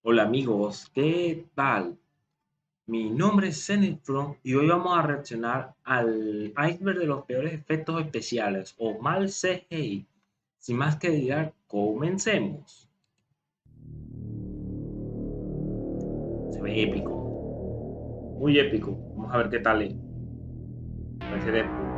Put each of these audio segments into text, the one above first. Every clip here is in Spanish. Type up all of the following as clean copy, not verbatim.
Hola amigos, ¿qué tal? Mi nombre es Zenithron y hoy vamos a reaccionar al iceberg de los peores efectos especiales o mal CGI. Sin más que decir, comencemos. Se ve épico, muy épico. Vamos a ver qué tal es. Parece Deadpool.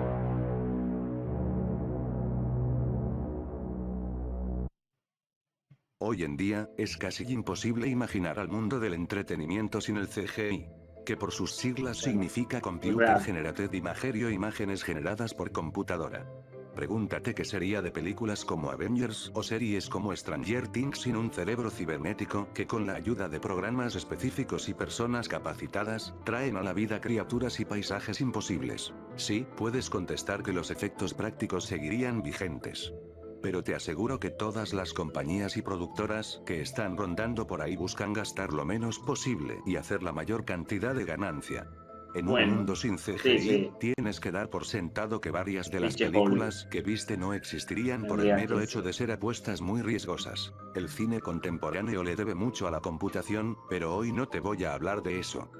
Hoy en día, es casi imposible imaginar al mundo del entretenimiento sin el CGI, que por sus siglas Bueno, significa muy Computer real. Generated Imagery o imágenes generadas por computadora. Pregúntate qué sería de películas como Avengers o series como Stranger Things sin un cerebro cibernético que con la ayuda de programas específicos y personas capacitadas, traen a la vida criaturas y paisajes imposibles. Sí, puedes contestar que los efectos prácticos seguirían vigentes. Pero te aseguro que todas las compañías y productoras que están rondando por ahí buscan gastar lo menos posible y hacer la mayor cantidad de ganancia. En un Bueno, mundo sin sí, CGI, sí, tienes que dar por sentado que varias de las pinche Hollywood. películas que viste no existirían por el Tendría mero que hecho ser. de ser apuestas muy riesgosas. El cine contemporáneo le debe mucho a la computación, pero hoy no te voy a hablar de eso.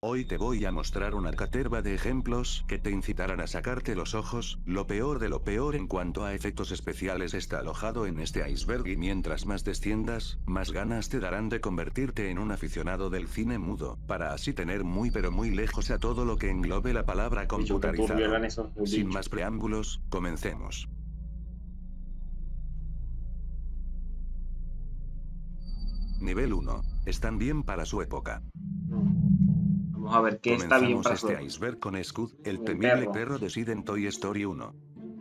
Hoy te voy a mostrar una caterva de ejemplos que te incitarán a sacarte los ojos. Lo peor de lo peor en cuanto a efectos especiales está alojado en este iceberg y mientras más desciendas, más ganas te darán de convertirte en un aficionado del cine mudo, para así tener muy pero muy lejos a todo lo que englobe la palabra Bicho, que turbio computarizado. eran esos Sin bichos. más preámbulos, comencemos. Nivel 1. Están bien para su época. Vamos a ver qué está bien Comenzamos para su este época. iceberg con Scud, el El temible perro. perro de Sid en Toy Story 1.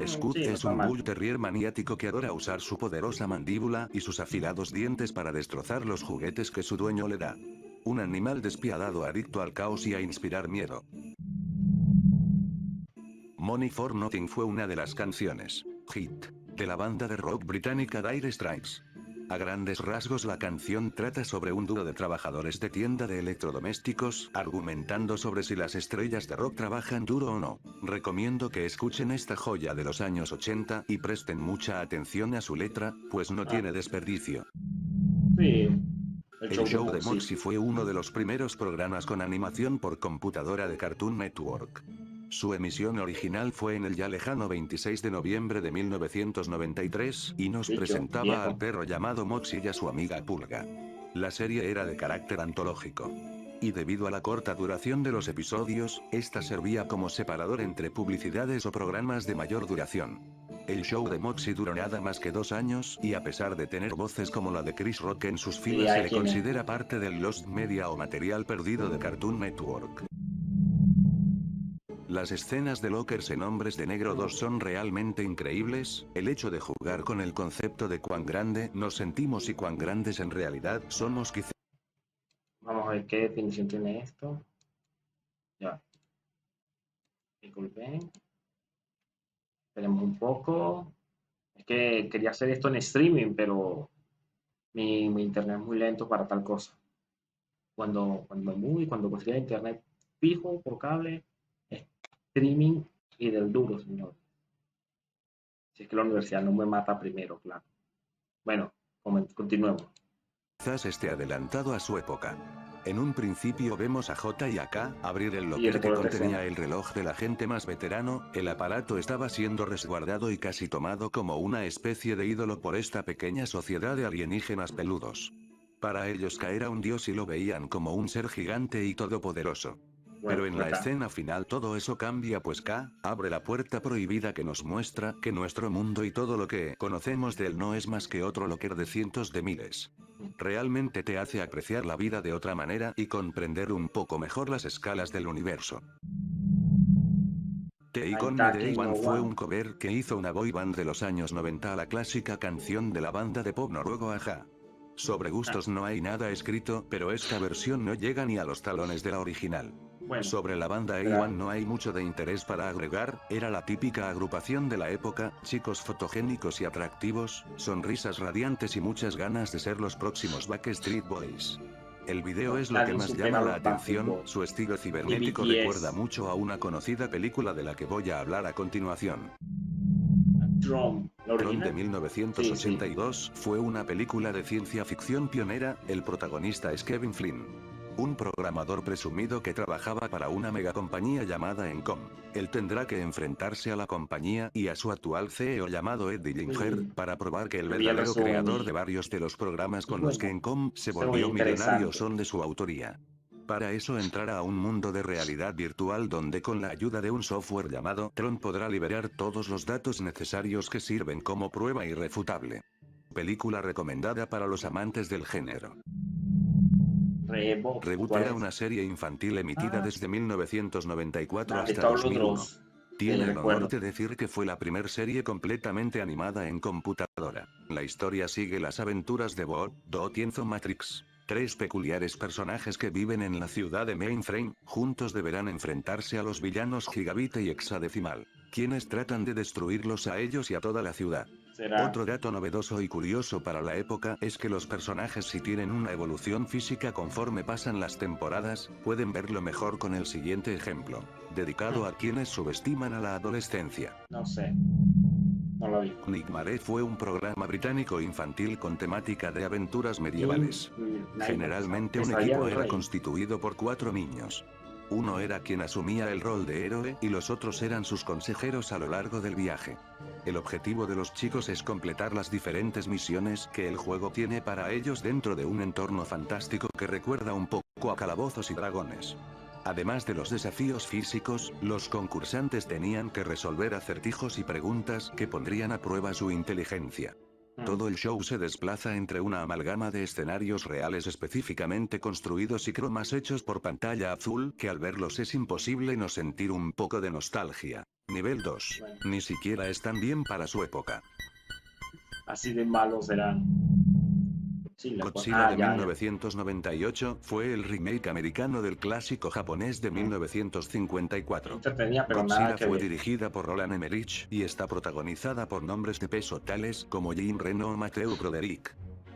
Scud Sí, no es está un mal. Bull Terrier maniático que adora usar su poderosa mandíbula y sus afilados dientes para destrozar los juguetes que su dueño le da. Un animal despiadado adicto al caos y a inspirar miedo. Money for Nothing fue una de las canciones hit de la banda de rock británica Dire Straits. A grandes rasgos la canción trata sobre un dúo de trabajadores de tienda de electrodomésticos, argumentando sobre si las estrellas de rock trabajan duro o no. Recomiendo que escuchen esta joya de los años 80 y presten mucha atención a su letra, pues no Ah, tiene desperdicio. sí, el El show de show de Moxie. Moxie fue uno de los primeros programas con animación por computadora de Cartoon Network. Su emisión original fue en el ya lejano 26 de noviembre de 1993 y nos Bicho, presentaba al viejo. perro llamado Moxie y a su amiga Pulga. La serie era de carácter antológico. Y debido a la corta duración de los episodios, esta servía como separador entre publicidades o programas de mayor duración. El show de Moxie duró nada más que 2 años y a pesar de tener voces como la de Chris Rock en sus Sí, filas se hay le quien es. considera parte del Lost Media o material perdido de Cartoon Network. Las escenas de Lockers en Hombres de Negro 2 son realmente increíbles, el hecho de jugar con el concepto de cuán grande nos sentimos y cuán grandes en realidad somos quizá. Vamos a ver qué definición tiene esto. Ya, disculpen. Esperemos un poco. Es que quería hacer esto en streaming, pero mi internet es muy lento para tal cosa. Cuando consiga internet fijo por cable, streaming y del duro, señor. Si es que la universidad no me mata primero, claro. Bueno, continuemos. Quizás esté adelantado a su época. En un principio vemos a J y a K abrir el Sí, locker que recuerdo esta contenía escena. el reloj del agente más veterano. El aparato estaba siendo resguardado y casi tomado como una especie de ídolo por esta pequeña sociedad de alienígenas peludos. Para ellos K era un dios y lo veían como un ser gigante y todopoderoso. Bueno, Pero en la acá. escena final todo eso cambia pues K abre la puerta prohibida que nos muestra que nuestro mundo y todo lo que conocemos de él no es más que otro locker de cientos de miles. Realmente te hace apreciar la vida de otra manera y comprender un poco mejor las escalas del universo. Take I'm On Me Day talking no One fue one. un cover que hizo una boy band de los años 90 a la clásica canción de la banda de pop noruego Aja. Sobre Ah, gustos no hay nada escrito, pero esta versión no llega ni a los talones de la original. bueno, Sobre la banda A1 será. no hay mucho de interés para agregar, era la típica agrupación de la época, chicos fotogénicos y atractivos, sonrisas radiantes y muchas ganas de ser los próximos Backstreet Boys. El video es lo que Nadie más supera llama a la los Backstreet atención, Boys. su estilo Ni cibernético recuerda BTS. mucho a una conocida película de la que voy a hablar a continuación. Tron, la Tron de original. 1982 fue una película de ciencia ficción pionera. El protagonista es Kevin Flynn, un programador presumido que trabajaba para una megacompañía llamada Encom. Él tendrá que enfrentarse a la compañía y a su actual CEO llamado Eddie Linger para probar que el Vi el verdadero resumen creador y, de varios de los programas con los que bueno, Encom se se muy volvió millonario interesante. son de su autoría. Para eso entrará a un mundo de realidad virtual donde con la ayuda de un software llamado Tron podrá liberar todos los datos necesarios que sirven como prueba irrefutable. Película recomendada para los amantes del género. Reboot, Reboot ¿cuál era es? una serie infantil emitida Ah, desde 1994 han hasta estado los 2001. dos que Tiene el honor recuerdo. de decir que fue la primera serie completamente animada en computadora. La historia sigue las aventuras de Bo, Do y Enzo Matrix. Tres peculiares personajes que viven en la ciudad de Mainframe, juntos deberán enfrentarse a los villanos Gigabit y Hexadecimal, quienes tratan de destruirlos a ellos y a toda la ciudad. Será. Otro dato novedoso y curioso para la época es que los personajes si tienen una evolución física conforme pasan las temporadas, pueden verlo mejor con el siguiente ejemplo, dedicado a quienes subestiman a la adolescencia. No sé. No lo vi. Nick Mare fue un programa británico infantil con temática de aventuras medievales. Generalmente un Pesadilla equipo del era Rey. constituido por 4 niños. Uno era quien asumía el rol de héroe y los otros eran sus consejeros a lo largo del viaje. El objetivo de los chicos es completar las diferentes misiones que el juego tiene para ellos dentro de un entorno fantástico que recuerda un poco a Calabozos y Dragones. Además de los desafíos físicos, los concursantes tenían que resolver acertijos y preguntas que pondrían a prueba su inteligencia. Todo el show se desplaza entre una amalgama de escenarios reales específicamente construidos y cromas hechos por pantalla azul que al verlos es imposible no sentir un poco de nostalgia. Nivel 2. Bueno, Ni siquiera están bien para su época. así de malos serán. Godzilla de Ya. 1998 fue el remake americano del clásico japonés de 1954. Entretenida, pero nada Godzilla que fue ver. dirigida por Roland Emmerich y está protagonizada por nombres de peso tales como Jim Reno o Matthew Broderick.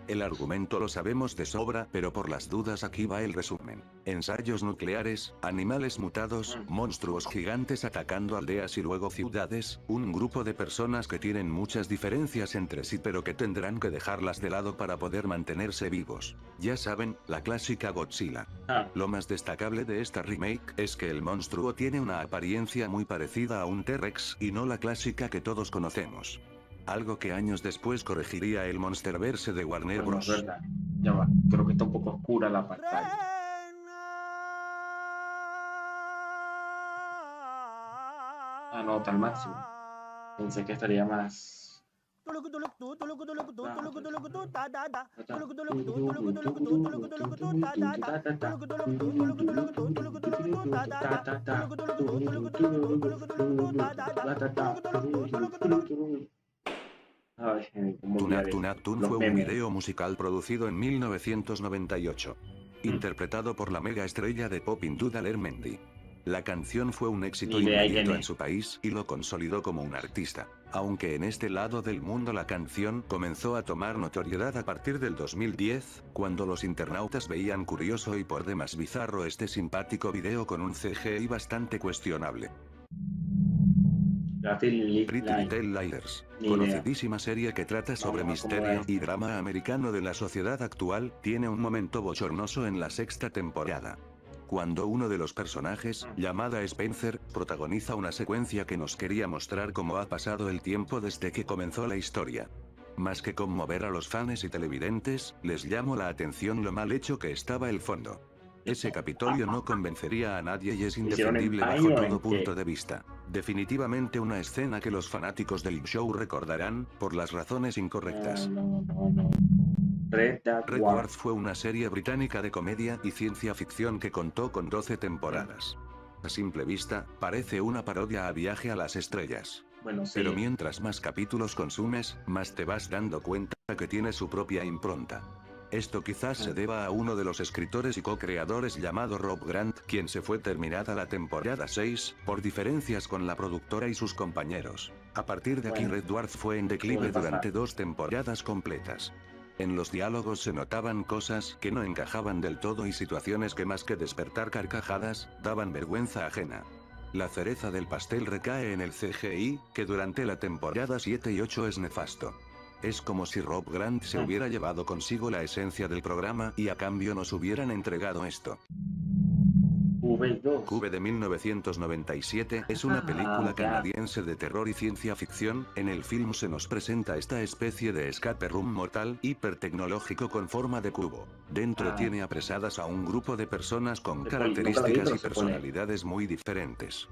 El argumento lo sabemos de sobra, pero por las dudas aquí va el resumen. Ensayos nucleares, animales mutados, monstruos gigantes atacando aldeas y luego ciudades, un grupo de personas que tienen muchas diferencias entre sí pero que tendrán que dejarlas de lado para poder mantenerse vivos. Ya saben, la clásica Godzilla. Lo más destacable de esta remake es que el monstruo tiene una apariencia muy parecida a un T-Rex y no la clásica que todos conocemos. Algo que años después corregiría el Monsterverse de Warner Bueno, Bros. es verdad. Ya va. Creo que está un poco oscura la pantalla. Ah, no, está al máximo. Pensé que estaría más. Ay, ¿cómo olvidar eso? Tune Los fue un memes. video musical producido en 1998. Interpretado por la mega estrella de pop hindú Daler Mendy. La canción fue un éxito Ni idea quién inmediato es. en su país y lo consolidó como un artista. Aunque en este lado del mundo la canción comenzó a tomar notoriedad a partir del 2010, cuando los internautas veían curioso y por demás bizarro este simpático video con un CGI bastante cuestionable. Pretty Little Liars, conocidísima serie que trata sobre misterio y drama americano de la sociedad actual, tiene un momento bochornoso en la sexta temporada. Cuando uno de los personajes, llamada Spencer, protagoniza una secuencia que nos quería mostrar cómo ha pasado el tiempo desde que comenzó la historia. Más que conmover a los fans y televidentes, les llamó la atención lo mal hecho que estaba el fondo. Ese Capitolio no convencería a nadie y es indefendible bajo todo punto de vista. Definitivamente una escena que los fanáticos del show recordarán, por las razones incorrectas. Red Dwarf fue una serie británica de comedia y ciencia ficción que contó con 12 temporadas. A simple vista, parece una parodia a Viaje a las Estrellas. Pero mientras más capítulos consumes, más te vas dando cuenta que tiene su propia impronta. Esto quizás se deba a uno de los escritores y co-creadores llamado Rob Grant, quien se fue terminada la temporada 6, por diferencias con la productora y sus compañeros. A partir de aquí Red Dwarf fue en declive durante 2 temporadas completas. En los diálogos se notaban cosas que no encajaban del todo y situaciones que más que despertar carcajadas, daban vergüenza ajena. La cereza del pastel recae en el CGI, que durante la temporada 7 y 8 es nefasto. Es como si Rob Grant se hubiera llevado consigo la esencia del programa y a cambio nos hubieran entregado esto. V2. Cube de 1997 es una película canadiense de terror y ciencia ficción. En el film se nos presenta esta especie de escape room mortal hipertecnológico con forma de cubo. Dentro tiene apresadas a un grupo de personas con características y personalidades muy diferentes.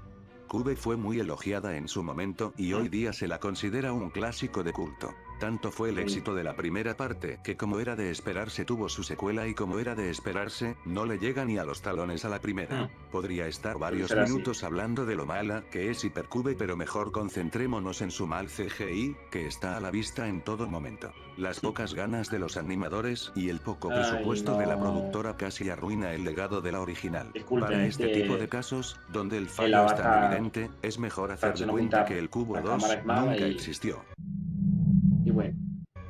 Cube fue muy elogiada en su momento y hoy día se la considera un clásico de culto. Tanto fue el éxito de la primera parte que, como era de esperarse, tuvo su secuela y, como era de esperarse, no le llega ni a los talones a la primera. Podría estar varios minutos hablando de lo mala que es Hypercube, pero mejor concentrémonos en su mal CGI, que está a la vista en todo momento. Las pocas ganas de los animadores y el poco presupuesto de la productora casi arruina el legado de la original. Para este tipo de casos, donde el fallo es tan evidente, es mejor hacer de cuenta que el Cubo 2 nunca existió. Y bueno.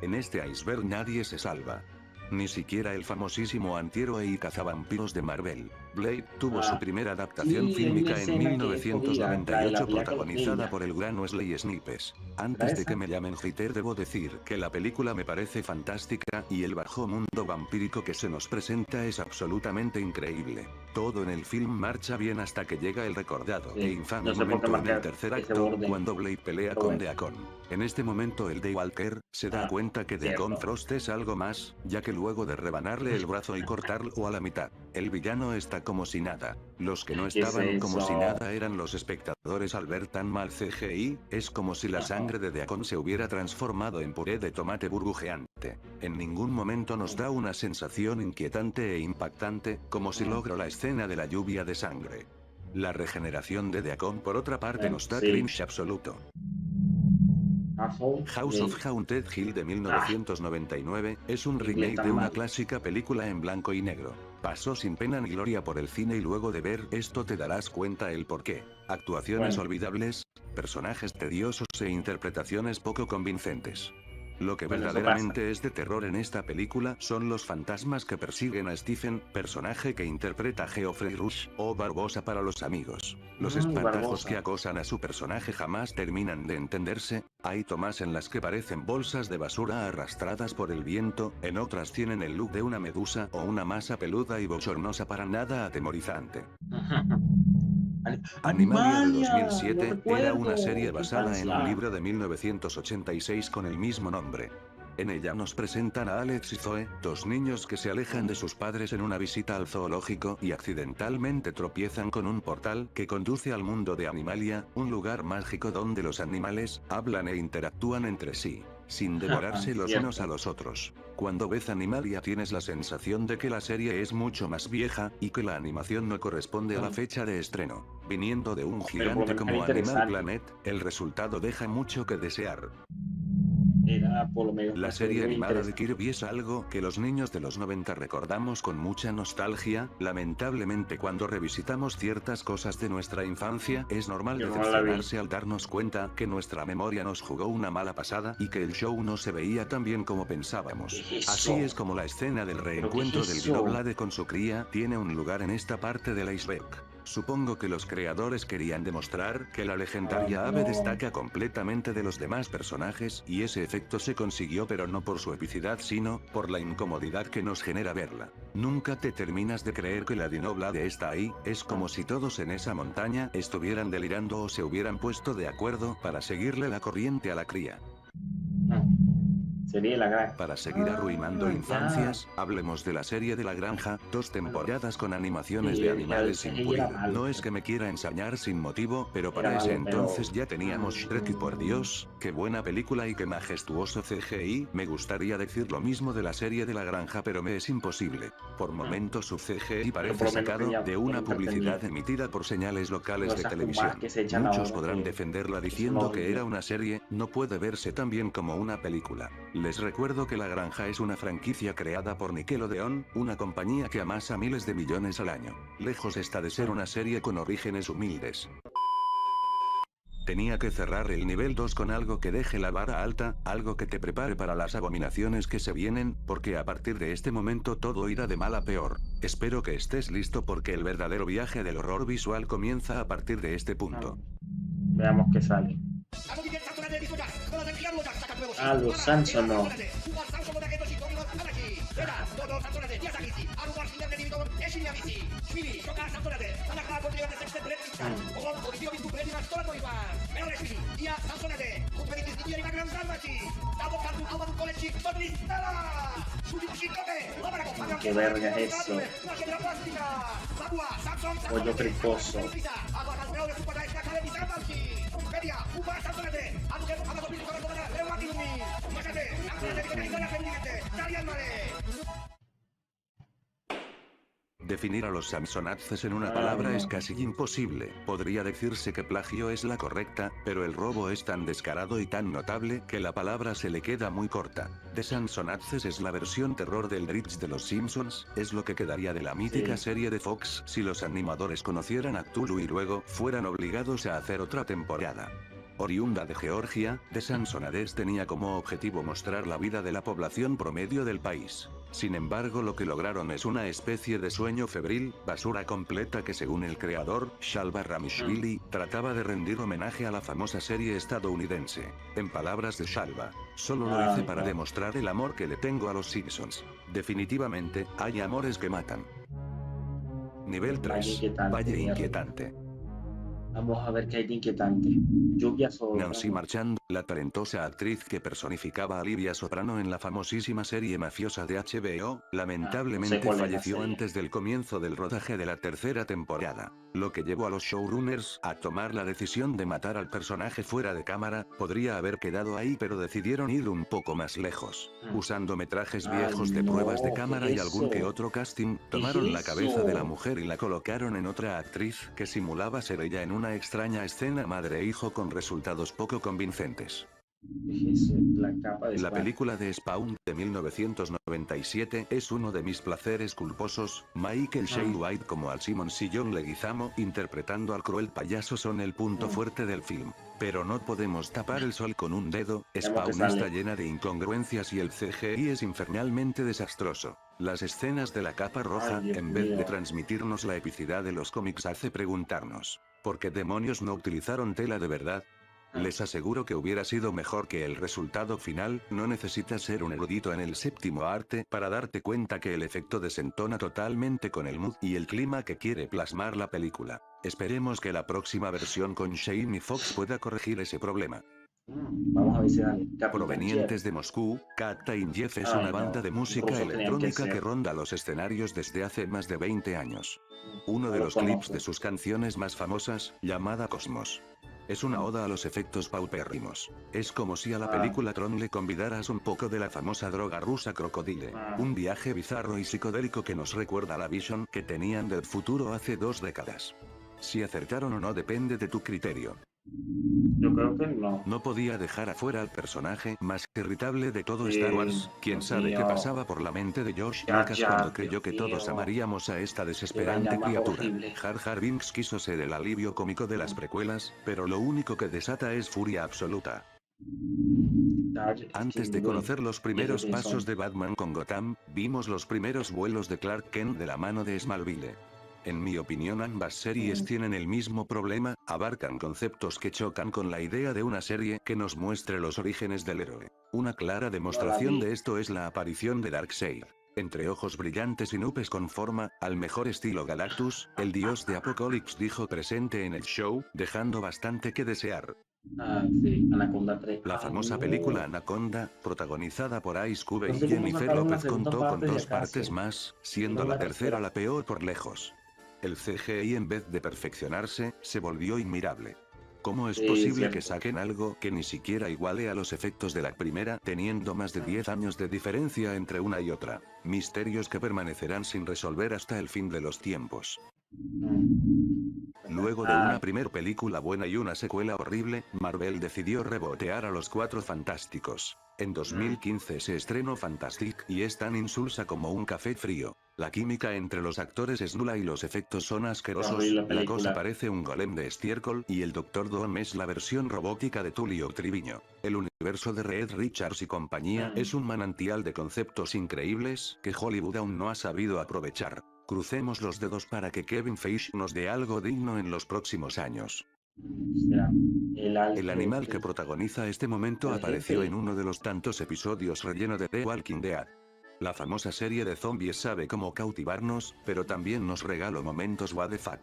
En este iceberg nadie se salva. Ni siquiera el famosísimo antihéroe y cazavampiros de Marvel. Blade tuvo su primera adaptación fílmica en 1998 protagonizada por el gran Wesley Snipes. Antes de que me llamen hater debo decir que la película me parece fantástica y el bajo mundo vampírico que se nos presenta es absolutamente increíble. Todo en el film marcha bien hasta que llega el recordado e infame momento en el tercer acto, cuando Blade pelea con Deacon. En este momento el Daywalker se da cuenta que Deacon Frost es algo más, ya que luego de rebanarle el brazo y cortarlo a la mitad, el villano está como si nada. Los que no estaban como si nada eran los espectadores al ver tan mal CGI. Es como si la sangre de Deacon se hubiera transformado en puré de tomate burbujeante. En ningún momento nos da una sensación inquietante e impactante, como si logró la escena de la lluvia de sangre. La regeneración de Deacon por otra parte nos da cringe absoluto. House of Haunted Hill de 1999 es un remake de una clásica película en blanco y negro. Pasó sin pena ni gloria por el cine y luego de ver esto te darás cuenta el porqué. Actuaciones olvidables, personajes tediosos e interpretaciones poco convincentes. Lo que verdaderamente es de terror en esta película son los fantasmas que persiguen a Stephen, personaje que interpreta Geoffrey Rush, o Barbosa para los amigos. Los espantajos que acosan a su personaje jamás terminan de entenderse. Hay tomas en las que parecen bolsas de basura arrastradas por el viento, en otras tienen el look de una medusa o una masa peluda y bochornosa para nada atemorizante. Animalia de 2007 era una serie basada en un libro de 1986 con el mismo nombre. En ella nos presentan a Alex y Zoe, dos niños que se alejan de sus padres en una visita al zoológico y accidentalmente tropiezan con un portal que conduce al mundo de Animalia, un lugar mágico donde los animales hablan e interactúan entre sí, sin devorarse los unos a los otros. Cuando ves Animalia tienes la sensación de que la serie es mucho más vieja, y que la animación no corresponde a la fecha de estreno. Viniendo de un gigante como Animal Planet, el resultado deja mucho que desear. La serie animada de Kirby es algo que los niños de los 90 recordamos con mucha nostalgia. Lamentablemente, cuando revisitamos ciertas cosas de nuestra infancia, es normal decepcionarse al darnos cuenta que nuestra memoria nos jugó una mala pasada y que el show no se veía tan bien como pensábamos. Así es como la escena del reencuentro del Dinoblade con su cría tiene un lugar en esta parte del iceberg. Supongo que los creadores querían demostrar que la legendaria ave destaca completamente de los demás personajes y ese efecto se consiguió, pero no por su epicidad sino por la incomodidad que nos genera verla. Nunca te terminas de creer que la Dinoblade está ahí, es como si todos en esa montaña estuvieran delirando o se hubieran puesto de acuerdo para seguirle la corriente a la cría. Sería La Granja. Para seguir arruinando infancias, hablemos de la serie de La Granja, 2 temporadas con animaciones de animales sin pulir. No es que me quiera ensañar sin motivo, pero para ese entonces ya teníamos Shrek y por Dios, qué buena película y qué majestuoso CGI. Me gustaría decir lo mismo de la serie de La Granja, pero me es imposible. Por momentos su CGI parece sacado de una publicidad emitida por señales locales de televisión. Muchos podrán defenderla diciendo que era una serie, no puede verse tan bien como una película. Les recuerdo que La Granja es una franquicia creada por Nickelodeon, una compañía que amasa miles de millones al año. Lejos está de ser una serie con orígenes humildes. Tenía que cerrar el nivel 2 con algo que deje la vara alta, algo que te prepare para las abominaciones que se vienen, porque a partir de este momento todo irá de mal a peor. Espero que estés listo porque el verdadero viaje del horror visual comienza a partir de este punto. Veamos qué sale. Los Samsonov. ¿Qué verga es eso? Pollo cricoso. Definir a los Samsonadzes en una palabra es casi imposible. Podría decirse que plagio es la correcta, pero el robo es tan descarado y tan notable que la palabra se le queda muy corta. The Samsonadzes es la versión terror del Dritch de los Simpsons, es lo que quedaría de la mítica serie de Fox si los animadores conocieran a Cthulhu y luego fueran obligados a hacer otra temporada. Oriunda de Georgia, The Samsonades tenía como objetivo mostrar la vida de la población promedio del país. Sin embargo, lo que lograron es una especie de sueño febril, basura completa que según el creador, Shalva Ramishvili, trataba de rendir homenaje a la famosa serie estadounidense. En palabras de Shalva, solo lo hice para demostrar el amor que le tengo a los Simpsons. Definitivamente, hay amores que matan. Nivel 3. Valle inquietante. Vamos a ver qué hay de inquietante. Lluvia sobre. Nancy Marchand, la talentosa actriz que personificaba a Livia Soprano en la famosísima serie mafiosa de HBO, lamentablemente falleció antes del comienzo del rodaje de la tercera temporada, lo que llevó a los showrunners a tomar la decisión de matar al personaje fuera de cámara. Podría haber quedado ahí, pero decidieron ir un poco más lejos. Usando metrajes viejos de pruebas de cámara y algún que otro casting, tomaron la cabeza de la mujer y la colocaron en otra actriz que simulaba ser ella en una extraña escena madre e hijo con resultados poco convincentes. La película de Spawn, de 1997, es uno de mis placeres culposos. Michael Jai White como Al Simmons y John Leguizamo interpretando al cruel payaso son el punto fuerte del film. Pero no podemos tapar el sol con un dedo. Spawn está llena de incongruencias y el CGI es infernalmente desastroso. Las escenas de la capa roja, en vez de transmitirnos la epicidad de los cómics, hace preguntarnos, ¿por qué demonios no utilizaron tela de verdad? Les aseguro que hubiera sido mejor que el resultado final. No necesitas ser un erudito en el séptimo arte para darte cuenta que el efecto desentona totalmente con el mood y el clima que quiere plasmar la película. Esperemos que la próxima versión con Jamie Foxx pueda corregir ese problema. Vamos a ver si dale. Provenientes de Moscú, Captain Jeff es una banda de música electrónica que ronda los escenarios desde hace más de 20 años. Uno de los clips de sus canciones más famosas, llamada Cosmos, es una oda a los efectos paupérrimos. Es como si a la película Tron le convidaras un poco de la famosa droga rusa Crocodile. Un viaje bizarro y psicodélico que nos recuerda la visión que tenían del futuro hace 2 décadas. Si acertaron o no depende de tu criterio. Yo creo que no. No podía dejar afuera al personaje más irritable de todo Star Wars. ¿Quién sabe qué pasaba por la mente de George Lucas cuando creyó que todos amaríamos a esta desesperante criatura? Jar Jar Binks quiso ser el alivio cómico de las precuelas, pero lo único que desata es furia absoluta. Antes de conocer los primeros pasos de Batman con Gotham, vimos los primeros vuelos de Clark Kent de la mano de Smallville. En mi opinión, ambas series tienen el mismo problema, abarcan conceptos que chocan con la idea de una serie que nos muestre los orígenes del héroe. Una clara demostración de esto es la aparición de Darkseid. Entre ojos brillantes y nubes con forma, al mejor estilo Galactus, el dios de Apocalipsis dijo presente en el show, dejando bastante que desear. Sí, Anaconda 3. La famosa película Anaconda, protagonizada por Ice Cube y Jennifer Lopez, contó con 2 partes más, siendo la tercera la peor por lejos. El CGI, en vez de perfeccionarse, se volvió inmirable. ¿Cómo es posible que saquen algo que ni siquiera iguale a los efectos de la primera, teniendo más de 10 años de diferencia entre una y otra? Misterios que permanecerán sin resolver hasta el fin de los tiempos. Luego de una primer película buena y una secuela horrible, Marvel decidió rebotear a los Cuatro Fantásticos. En 2015 se estrenó Fantastic y es tan insulsa como un café frío. La química entre los actores es nula y los efectos son asquerosos. Horrible La película. cosa parece un golem de estiércol y el Dr. Doom es la versión robótica de Tulio Triviño. El universo de Reed Richards y compañía es un manantial de conceptos increíbles que Hollywood aún no ha sabido aprovechar. Crucemos los dedos para que Kevin Feige nos dé algo digno en los próximos años. O sea, El animal que protagoniza este momento el apareció jefe. en uno de los tantos episodios relleno de The Walking Dead. La famosa serie de zombies sabe cómo cautivarnos, pero también nos regaló momentos what the fuck.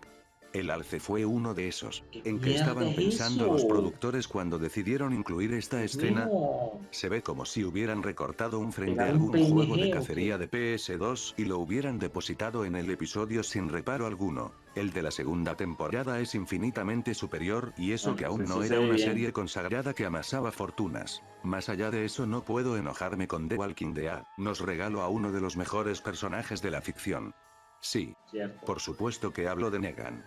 El alce fue uno de esos. ¿Qué ¿En qué mierda estaban es pensando eso? los productores cuando decidieron incluir esta Dios escena? mío. Se ve como si hubieran recortado un frame de ¿Pegar un algún juego de PNG o cacería de PS2 y lo hubieran depositado en el episodio sin reparo alguno. El de la segunda temporada es infinitamente superior, y eso que aún Eso no se era ve una bien. serie consagrada que amasaba fortunas. Más allá de eso no puedo enojarme con The Walking Dead, nos regaló a uno de los mejores personajes de la ficción. Sí, Cierto. por supuesto que hablo de Negan.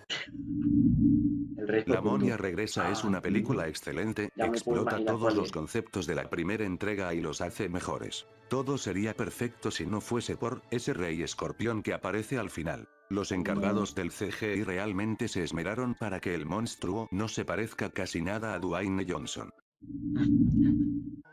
El resto La momia punto. regresa es Ah, una película excelente, ya me puedo explota imaginar todos cuál los es. conceptos de la primera entrega y los hace mejores. Todo sería perfecto si no fuese por ese rey escorpión que aparece al final. Los encargados del CGI realmente se esmeraron para que el monstruo no se parezca casi nada a Dwayne Johnson.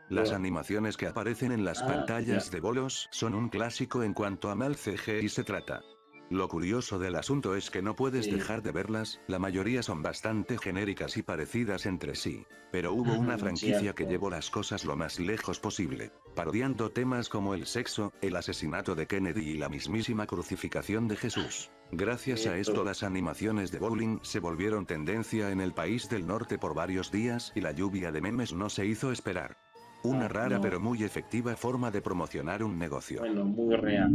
Las animaciones que aparecen en las pantallas de bolos son un clásico en cuanto a mal CGI se trata. Lo curioso del asunto es que no puedes dejar de verlas, la mayoría son bastante genéricas y parecidas entre sí. Pero hubo una franquicia que llevó las cosas lo más lejos posible, parodiando temas como el sexo, el asesinato de Kennedy y la mismísima crucificación de Jesús. Gracias a esto las animaciones de bowling se volvieron tendencia en el país del norte por varios días y la lluvia de memes no se hizo esperar. Una rara pero muy efectiva forma de promocionar un negocio. Bueno, muy real.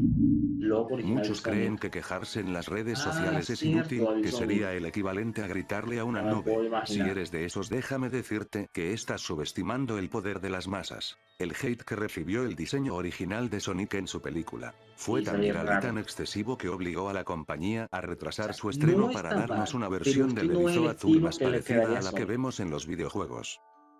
Logo original de Muchos creen Sonic. que quejarse en las redes Ah, sociales es cierto, inútil, el que Sonic. sería el equivalente a gritarle a una Ya me puedo nube. Si imaginar. eres de esos, déjame decirte que estás subestimando el poder de las masas. El hate que recibió el diseño original de Sonic en su película fue Sí, tan sabía viral y raro. tan excesivo que obligó a la compañía a retrasar O sea, su estreno no para está darnos mal, una pero versión este del no es erizo el azul estilo más que le parecida quedaría a a la que Sonic. vemos en los videojuegos.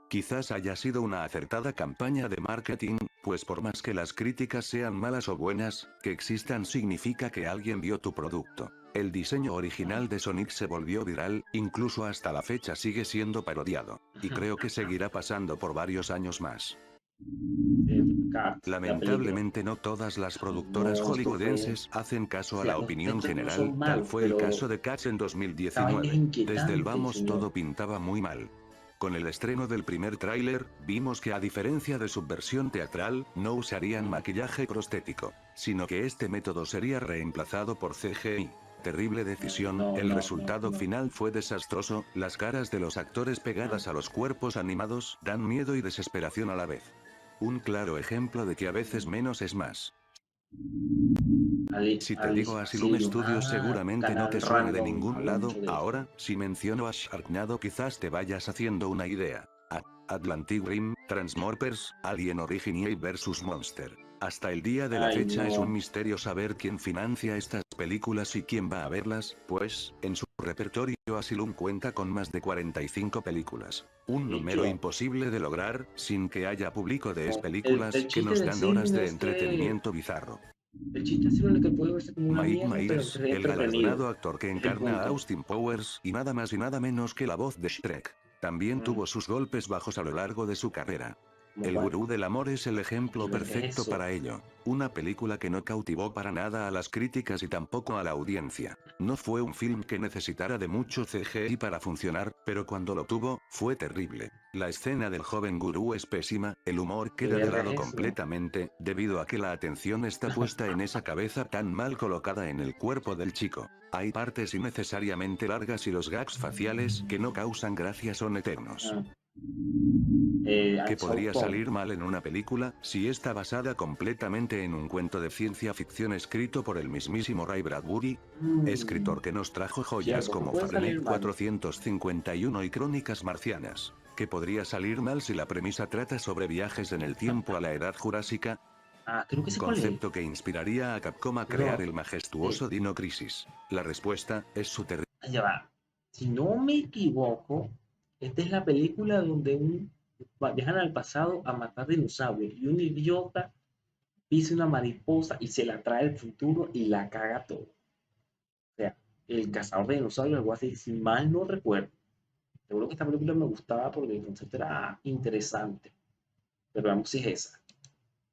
Quizás haya sido una acertada campaña de marketing, pues por más que las críticas sean malas o buenas, que existan significa que alguien vio tu producto. El diseño original de Sonic se volvió viral, incluso hasta la fecha sigue siendo parodiado, y creo que seguirá pasando por varios años más. Cars, la película. Lamentablemente no todas las productoras No, esto fue. hollywoodenses hacen caso O a sea, la los opinión efectos no general, son tal malos, fue el pero caso de Cats en esta vaina es 2019. Desde el inquietante, vamos señor. todo pintaba muy mal. Con el estreno del primer tráiler, vimos que a diferencia de su versión teatral, no usarían maquillaje prostético, sino que este método sería reemplazado por CGI. Terrible decisión, el resultado final fue desastroso, las caras de los actores pegadas a los cuerpos animados dan miedo y desesperación a la vez. Un claro ejemplo de que a veces menos es más. Si te digo Asylum Studios seguramente no te suene de ningún lado, ahora, si menciono a Sharknado quizás te vayas haciendo una idea. Atlantic Rim, Transmorphers, Alien Origin y vs Monster. Hasta el día de la fecha es un misterio saber quién financia estas películas y quién va a verlas, pues, en su repertorio Asylum cuenta con más de 45 películas. Un número imposible de lograr, sin que haya público de películas que nos dan horas de entretenimiento bizarro. El chiste es lo que puede verse como una Mike mierda, pero Myers, el entretenido. galardonado actor que Es el encarna a punto. Austin Powers, y nada más y nada menos que la voz de Shrek. También tuvo sus golpes bajos a lo largo de su carrera. El Gurú del Amor es el ejemplo ¿Qué es perfecto eso? para ello. Una película que no cautivó para nada a las críticas y tampoco a la audiencia. No fue un film que necesitara de mucho CGI para funcionar, pero cuando lo tuvo, fue terrible. La escena del joven gurú es pésima, el humor queda de lado completamente, debido a que la atención está puesta en esa cabeza tan mal colocada en el cuerpo del chico. Hay partes innecesariamente largas y los gags faciales que no causan gracia son eternos. ¿Qué podría salir mal en una película, si está basada completamente en un cuento de ciencia ficción escrito por el mismísimo Ray Bradbury? Escritor que nos trajo joyas como Fahrenheit 451 y Crónicas Marcianas. ¿Qué podría salir mal si la premisa trata sobre viajes en el tiempo a la edad jurásica? Creo que sé cuál es. Concepto que inspiraría a Capcom a crear el majestuoso Dino Crisis. La respuesta es su terrible. Ya va. Si no me equivoco, esta es la película donde viajan al pasado a matar dinosaurios y un idiota pisa una mariposa y se la trae al futuro y la caga todo. O sea, el cazador de dinosaurios, algo así, si mal no recuerdo. Seguro que esta película me gustaba porque el concepto era interesante. Pero vamos si es esa.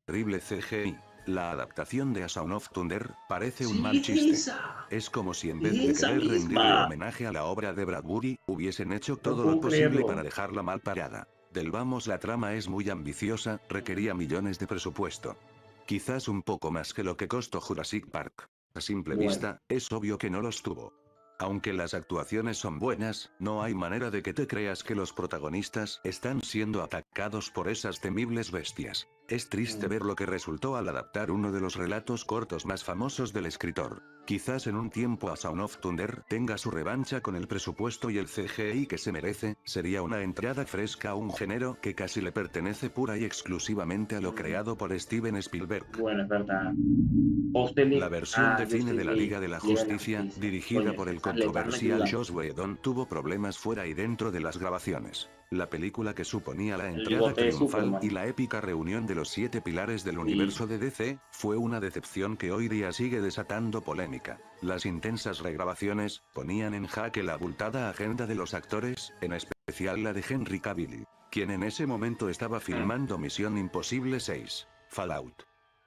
Terrible CGI. La adaptación de A Sound of Thunder parece un mal Sí, chiste. es esa. Es como si en vez Es de esa querer rendirle misma. homenaje a la obra de Bradbury, hubiesen hecho No todo lo puedo posible para creerlo. dejarla mal parada. Del vamos, la trama es muy ambiciosa, requería millones de presupuesto. Quizás un poco más que lo que costó Jurassic Park. A simple Bueno, vista, es obvio que no los tuvo. Aunque las actuaciones son buenas, no hay manera de que te creas que los protagonistas están siendo atacados por esas temibles bestias. Es triste mm, ver lo que resultó al adaptar uno de los relatos cortos más famosos del escritor. Quizás en un tiempo A Sound of Thunder tenga su revancha con el presupuesto y el CGI que se merece, sería una entrada fresca a un género que casi le pertenece pura y exclusivamente a lo mm, creado por Steven Spielberg. bueno, es verdad. La Justice, versión de cine Justice de la League, Liga de la Liga de la Justicia, Justicia. dirigida Coño, por el le están metiendo controversial la Joss Whedon, tuvo problemas fuera y dentro de las grabaciones. La película que suponía la el entrada bigote de triunfal y Superman. la épica reunión de los 7 pilares del Sí, universo de DC, fue una decepción que hoy día sigue desatando polémica. Las intensas regrabaciones ponían en jaque la abultada agenda de los actores, en especial la de Henry Cavill, quien en ese momento estaba mm, filmando Misión Imposible 6, Fallout.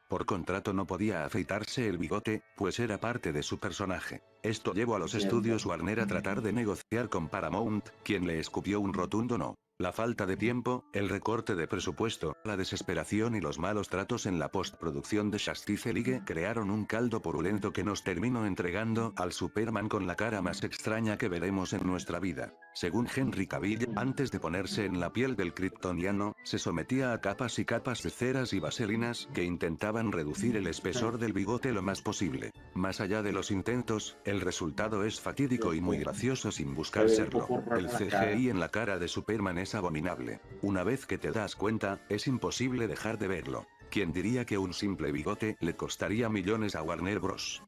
Por contrato no podía afeitarse el bigote, pues era parte de su personaje. Esto llevó a los cierto. estudios Warner a tratar de negociar con Paramount, quien le escupió un rotundo no. La falta de tiempo, el recorte de presupuesto, la desesperación y los malos tratos en la postproducción de Justice League crearon un caldo purulento que nos terminó entregando al Superman con la cara más extraña que veremos en nuestra vida. Según Henry Cavill, antes de ponerse en la piel del kryptoniano, se sometía a capas y capas de ceras y vaselinas que intentaban reducir el espesor del bigote lo más posible. Más allá de los intentos, el resultado es fatídico y muy Cierto. gracioso sin Se buscar ve un serlo. poco El raro la cara. CGI en la cara de Superman es abominable. Una vez que te das cuenta, es imposible dejar de verlo. ¿Quién diría que un simple bigote le costaría millones a Warner Bros.?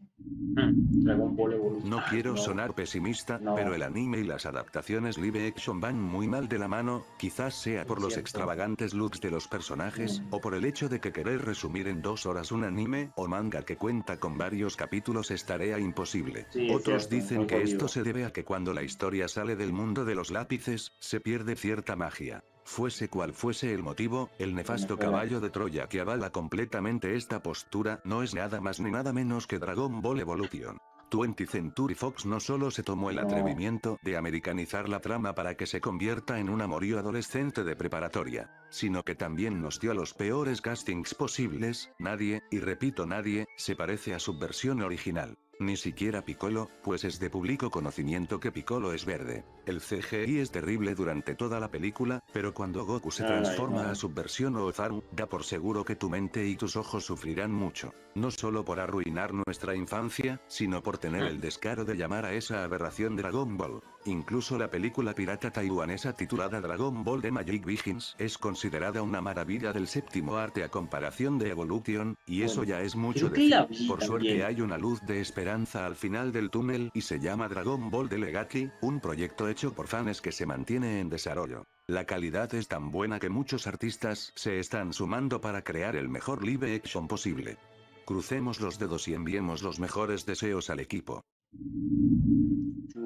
Dragon Ball Evolution. No Ay, quiero no, sonar pesimista, pero no, el anime y las adaptaciones live action van muy mal de la mano, quizás sea por es los cierto. extravagantes looks de los personajes, o por el hecho de que querer resumir en 2 horas un anime o manga que cuenta con varios capítulos es tarea imposible. Sí, es Otros cierto, dicen muy que esto jodido. se debe a que cuando la historia sale del mundo de los lápices, se pierde cierta magia. Fuese cual fuese el motivo, el Bueno, nefasto espera. caballo de Troya que avala completamente esta postura no es nada más ni nada menos que Dragon Ball Evolution. 20th Century Fox no solo se tomó el No, atrevimiento de americanizar la trama para que se convierta en un amorío adolescente de preparatoria, sino que también nos dio los peores castings posibles. Nadie, y repito nadie, se parece a su versión original. Ni siquiera Piccolo, pues es de público conocimiento que Piccolo es verde. El CGI es terrible durante toda la película, pero cuando Goku se ay, transforma a no. su versión Ozaru, da por seguro que tu mente y tus ojos sufrirán mucho. No solo por arruinar nuestra infancia, sino por tener el descaro de llamar a esa aberración Dragon Ball. Incluso la película pirata taiwanesa titulada Dragon Ball The Magic Begins es considerada una maravilla del séptimo arte a comparación de Evolution, y eso Bueno, ya es mucho creo que la decir. vi Por suerte también. hay una luz de esperanza al final del túnel y se llama Dragon Ball The Legacy, un proyecto hecho por fans que se mantiene en desarrollo. La calidad es tan buena que muchos artistas se están sumando para crear el mejor live action posible. Crucemos los dedos y enviemos los mejores deseos al equipo.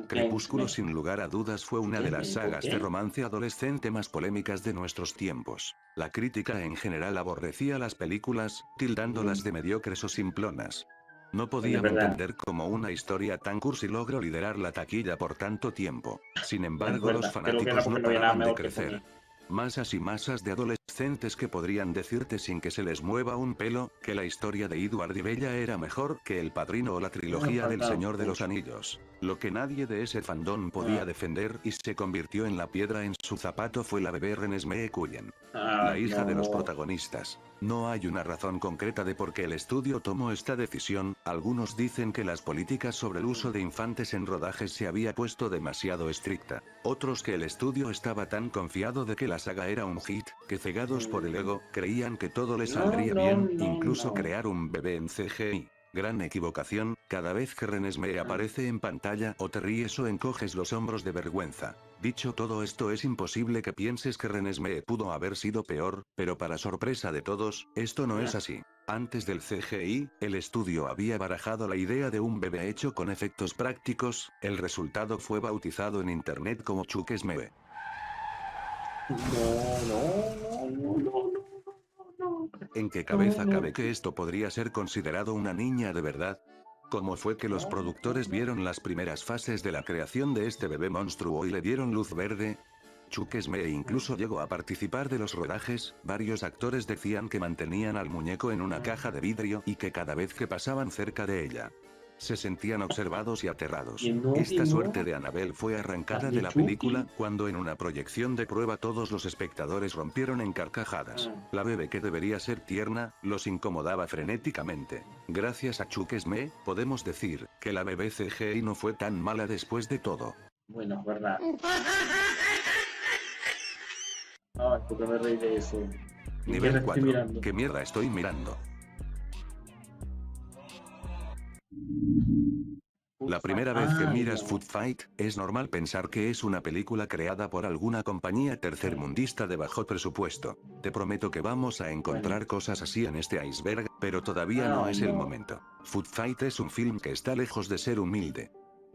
Crepúsculo sin lugar a dudas fue una de las ¿Por sagas de qué? romance adolescente más polémicas de nuestros tiempos. La crítica en general aborrecía las películas, tildándolas de mediocres o simplonas. No Bueno, es podían verdad. entender cómo una historia tan cursi logró liderar la taquilla por tanto tiempo. Sin Bueno, es embargo, los verdad. Creo que era fanáticos porque no no había nada paraban de mejor que crecer. poner. Masas y masas de adolescentes que podrían decirte sin que se les mueva un pelo, que la historia de Edward y Bella era mejor que El Padrino o la Me trilogía del falta Señor de los mucho. Anillos. Lo que nadie de ese fandom podía Ah, defender y se convirtió en la piedra en su zapato fue la bebé Renesmee Cullen, la ay, hija de los no. protagonistas. No hay una razón concreta de por qué el estudio tomó esta decisión. Algunos dicen que las políticas sobre el uso de infantes en rodajes se había puesto demasiado estricta. Otros que el estudio estaba tan confiado de que la saga era un hit, que cegados por el ego, creían que todo le No, saldría no, bien, no, incluso no. crear un bebé en CGI. Gran equivocación, cada vez que Renesmee aparece en pantalla o te ríes o encoges los hombros de vergüenza. Dicho todo esto, es imposible que pienses que Renesmee pudo haber sido peor, pero para sorpresa de todos, esto no es así. Antes del CGI, el estudio había barajado la idea de un bebé hecho con efectos prácticos, el resultado fue bautizado en internet como Chukesmee. No. ¿En qué cabeza cabe que esto podría ser considerado una niña de verdad? ¿Cómo fue que los productores vieron las primeras fases de la creación de este bebé monstruo y le dieron luz verde? Chukesmee incluso llegó a participar de los rodajes, varios actores decían que mantenían al muñeco en una caja de vidrio y que cada vez que pasaban cerca de ella, se sentían observados y aterrados. Esta suerte de Annabelle fue arrancada de la película cuando en una proyección de prueba todos los espectadores rompieron en carcajadas. La bebé, que debería ser tierna, los incomodaba frenéticamente. Gracias a Chukesmee, podemos decir que la bebé CGI no fue tan mala después de todo. Bueno, es verdad. Ay, ¿por qué me reí de eso? Nivel 4. ¿Qué mierda estoy mirando? La primera vez que miras Food Fight, es normal pensar que es una película creada por alguna compañía tercermundista de bajo presupuesto. Te prometo que vamos a encontrar cosas así en este iceberg, pero todavía no es el momento. Food Fight es un film que está lejos de ser humilde,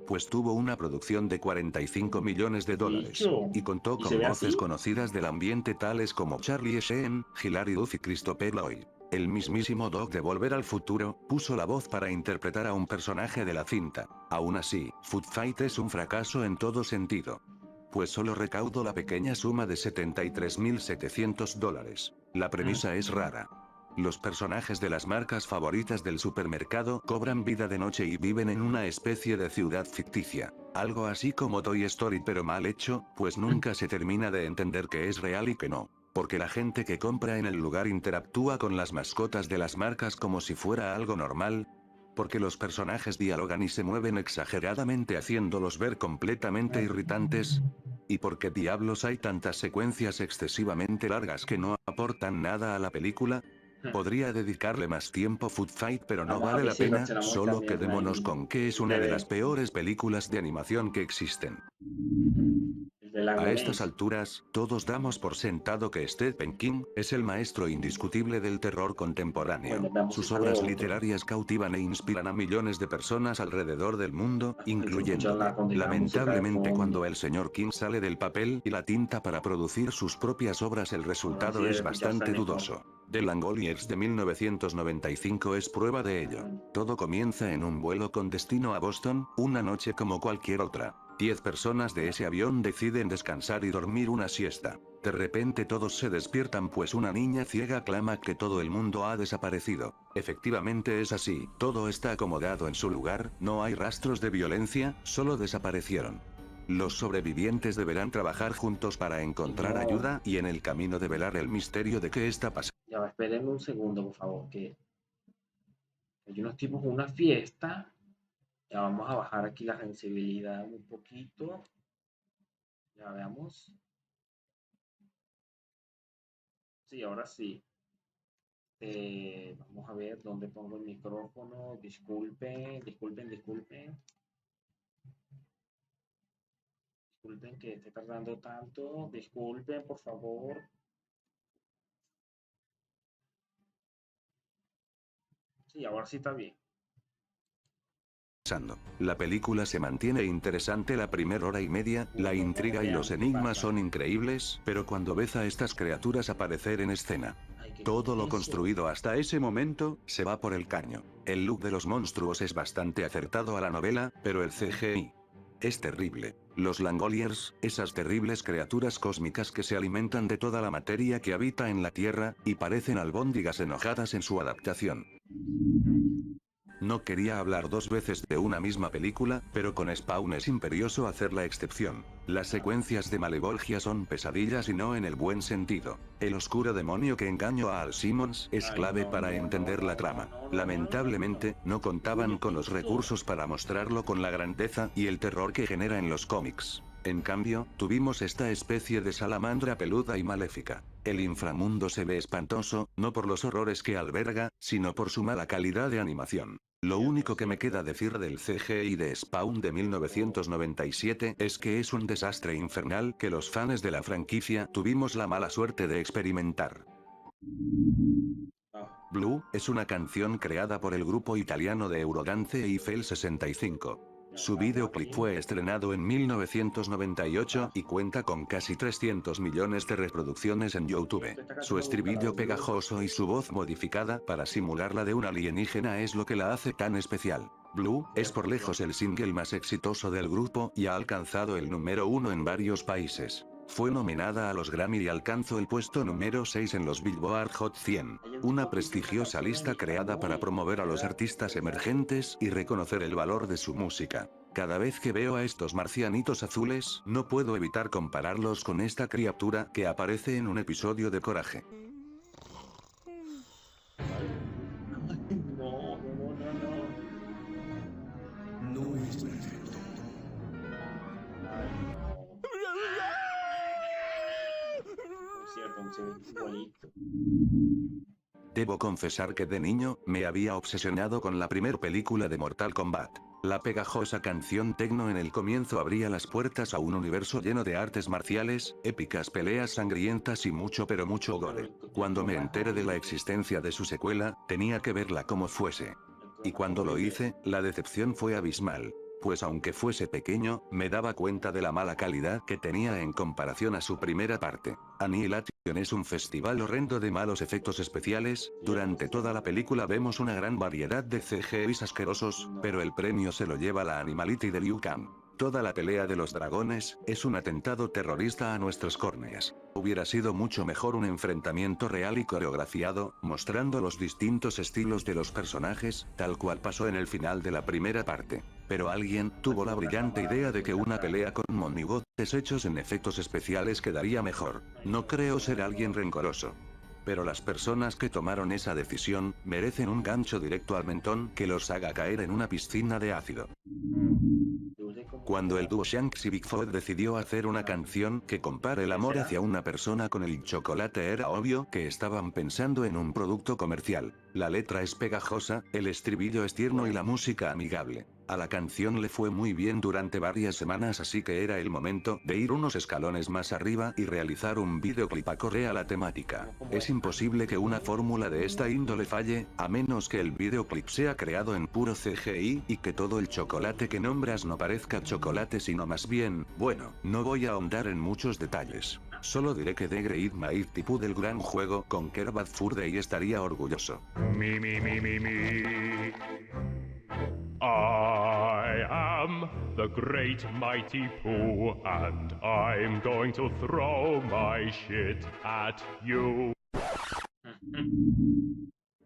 pues tuvo una producción de 45 millones de dólares, y contó con voces conocidas del ambiente tales como Charlie Sheen, Hilary Duff y Christopher Lloyd. El mismísimo Doc de Volver al Futuro puso la voz para interpretar a un personaje de la cinta. Aún así, Food Fight es un fracaso en todo sentido, pues solo recaudó la pequeña suma de $73.700. La premisa es rara. Los personajes de las marcas favoritas del supermercado cobran vida de noche y viven en una especie de ciudad ficticia. Algo así como Toy Story, pero mal hecho, pues nunca se termina de entender que es real y que no. Porque la gente que compra en el lugar interactúa con las mascotas de las marcas como si fuera algo normal. Porque los personajes dialogan y se mueven exageradamente, haciéndolos ver completamente irritantes. ¿Y por qué diablos hay tantas secuencias excesivamente largas que no aportan nada a la película? Podría dedicarle más tiempo a Food Fight, pero no vale la pena, solo quedémonos con que es una de las peores películas de animación que existen. A estas alturas, todos damos por sentado que Stephen King es el maestro indiscutible del terror contemporáneo. Sus obras literarias cautivan e inspiran a millones de personas alrededor del mundo, incluyéndome. Lamentablemente, cuando el señor King sale del papel y la tinta para producir sus propias obras, el resultado es bastante dudoso. The Langoliers de 1995 es prueba de ello. Todo comienza en un vuelo con destino a Boston, una noche como cualquier otra. 10 personas de ese avión deciden descansar y dormir una siesta. De repente todos se despiertan, pues una niña ciega clama que todo el mundo ha desaparecido. Efectivamente es así, todo está acomodado en su lugar, no hay rastros de violencia, solo desaparecieron. Los sobrevivientes deberán trabajar juntos para encontrar ayuda y en el camino develar el misterio de qué está pasando. Ya, espérenme un segundo, por favor, que hay unos tipos con una fiesta. Ya vamos a bajar aquí la sensibilidad un poquito. Ya veamos. Sí, ahora sí. Vamos a ver dónde pongo el micrófono. Disculpen. Disculpen que esté tardando tanto. Disculpen, por favor. Sí, ahora sí está bien. La película se mantiene interesante la primera hora y media, la intriga y los enigmas son increíbles, pero cuando ves a estas criaturas aparecer en escena, todo lo construido hasta ese momento se va por el caño. El look de los monstruos es bastante acertado a la novela, pero el CGI es terrible. Los Langoliers, esas terribles criaturas cósmicas que se alimentan de toda la materia que habita en la Tierra, y parecen albóndigas enojadas en su adaptación. No quería hablar dos veces de una misma película, pero con Spawn es imperioso hacer la excepción. Las secuencias de Malevolgia son pesadillas y no en el buen sentido. El oscuro demonio que engañó a Al Simmons es clave para entender la trama. Lamentablemente, no contaban con los recursos para mostrarlo con la grandeza y el terror que genera en los cómics. En cambio, tuvimos esta especie de salamandra peluda y maléfica. El inframundo se ve espantoso, no por los horrores que alberga, sino por su mala calidad de animación. Lo único que me queda decir del CGI de Spawn de 1997 es que es un desastre infernal que los fans de la franquicia tuvimos la mala suerte de experimentar. Blue es una canción creada por el grupo italiano de Eurodance Eiffel 65. Su videoclip fue estrenado en 1998 y cuenta con casi 300 millones de reproducciones en YouTube. Su estribillo pegajoso y su voz modificada para simular la de un alienígena es lo que la hace tan especial. Blue es por lejos el single más exitoso del grupo y ha alcanzado el número 1 en varios países. Fue nominada a los Grammy y alcanzó el puesto número 6 en los Billboard Hot 100, una prestigiosa lista creada para promover a los artistas emergentes y reconocer el valor de su música. Cada vez que veo a estos marcianitos azules, no puedo evitar compararlos con esta criatura que aparece en un episodio de Coraje. No es perfecto. Debo confesar que de niño, me había obsesionado con la primer película de Mortal Kombat. La pegajosa canción techno en el comienzo abría las puertas a un universo lleno de artes marciales, épicas peleas sangrientas y mucho pero mucho gore. Cuando me enteré de la existencia de su secuela, tenía que verla como fuese. Y cuando lo hice, la decepción fue abismal. Pues aunque fuese pequeño, me daba cuenta de la mala calidad que tenía en comparación a su primera parte. Annihilation es un festival horrendo de malos efectos especiales. Durante toda la película vemos una gran variedad de CGIs asquerosos, pero el premio se lo lleva la Animality de Liu Kang. Toda la pelea de los dragones es un atentado terrorista a nuestras córneas. Hubiera sido mucho mejor un enfrentamiento real y coreografiado, mostrando los distintos estilos de los personajes, tal cual pasó en el final de la primera parte. Pero alguien tuvo la brillante idea de que una pelea con monigotes hechos en efectos especiales quedaría mejor. No creo ser alguien rencoroso. Pero las personas que tomaron esa decisión, merecen un gancho directo al mentón que los haga caer en una piscina de ácido. Cuando el dúo Shanks y Bigfoot decidió hacer una canción que compare el amor hacia una persona con el chocolate, era obvio que estaban pensando en un producto comercial. La letra es pegajosa, el estribillo es tierno y la música amigable. A la canción le fue muy bien durante varias semanas, así que era el momento de ir unos escalones más arriba y realizar un videoclip acorde a la temática. Es imposible que una fórmula de esta índole falle, a menos que el videoclip sea creado en puro CGI y que todo el chocolate que nombras no parezca chocolate sino más bien, bueno, no voy a ahondar en muchos detalles. Solo diré que The Great Mighty Pooh del gran juego con Kerbal Fur Day estaría orgulloso. I am the great mighty Pooh, and I'm going to throw my shit at you.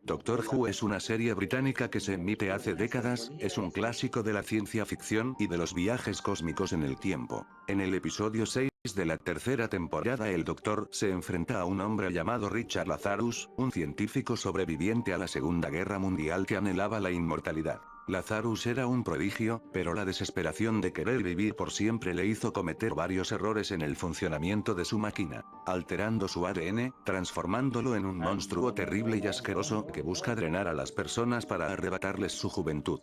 Doctor Who es una serie británica que se emite hace décadas, es un clásico de la ciencia ficción y de los viajes cósmicos en el tiempo. En el episodio 6 de la tercera temporada, el Doctor se enfrenta a un hombre llamado Richard Lazarus, un científico sobreviviente a la Segunda Guerra Mundial que anhelaba la inmortalidad. Lazarus era un prodigio, pero la desesperación de querer vivir por siempre le hizo cometer varios errores en el funcionamiento de su máquina, alterando su ADN, transformándolo en un monstruo terrible y asqueroso que busca drenar a las personas para arrebatarles su juventud.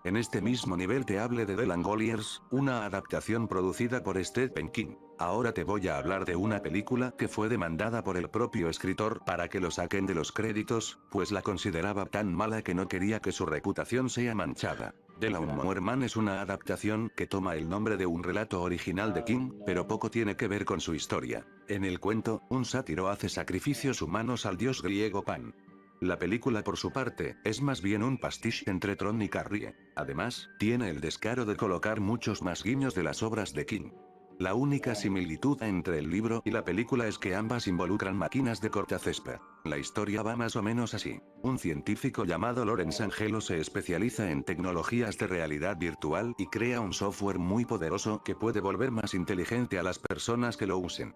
En este mismo nivel te hablé de The Langoliers, una adaptación producida por Stephen King. Ahora te voy a hablar de una película que fue demandada por el propio escritor para que lo saquen de los créditos, pues la consideraba tan mala que no quería que su reputación sea manchada. The Lawnmower Man es una adaptación que toma el nombre de un relato original de King, pero poco tiene que ver con su historia. En el cuento, un sátiro hace sacrificios humanos al dios griego Pan. La película, por su parte, es más bien un pastiche entre Tron y Carrie. Además, tiene el descaro de colocar muchos más guiños de las obras de King. La única similitud entre el libro y la película es que ambas involucran máquinas de cortacésped. La historia va más o menos así. Un científico llamado Lawrence Angelo se especializa en tecnologías de realidad virtual y crea un software muy poderoso que puede volver más inteligente a las personas que lo usen.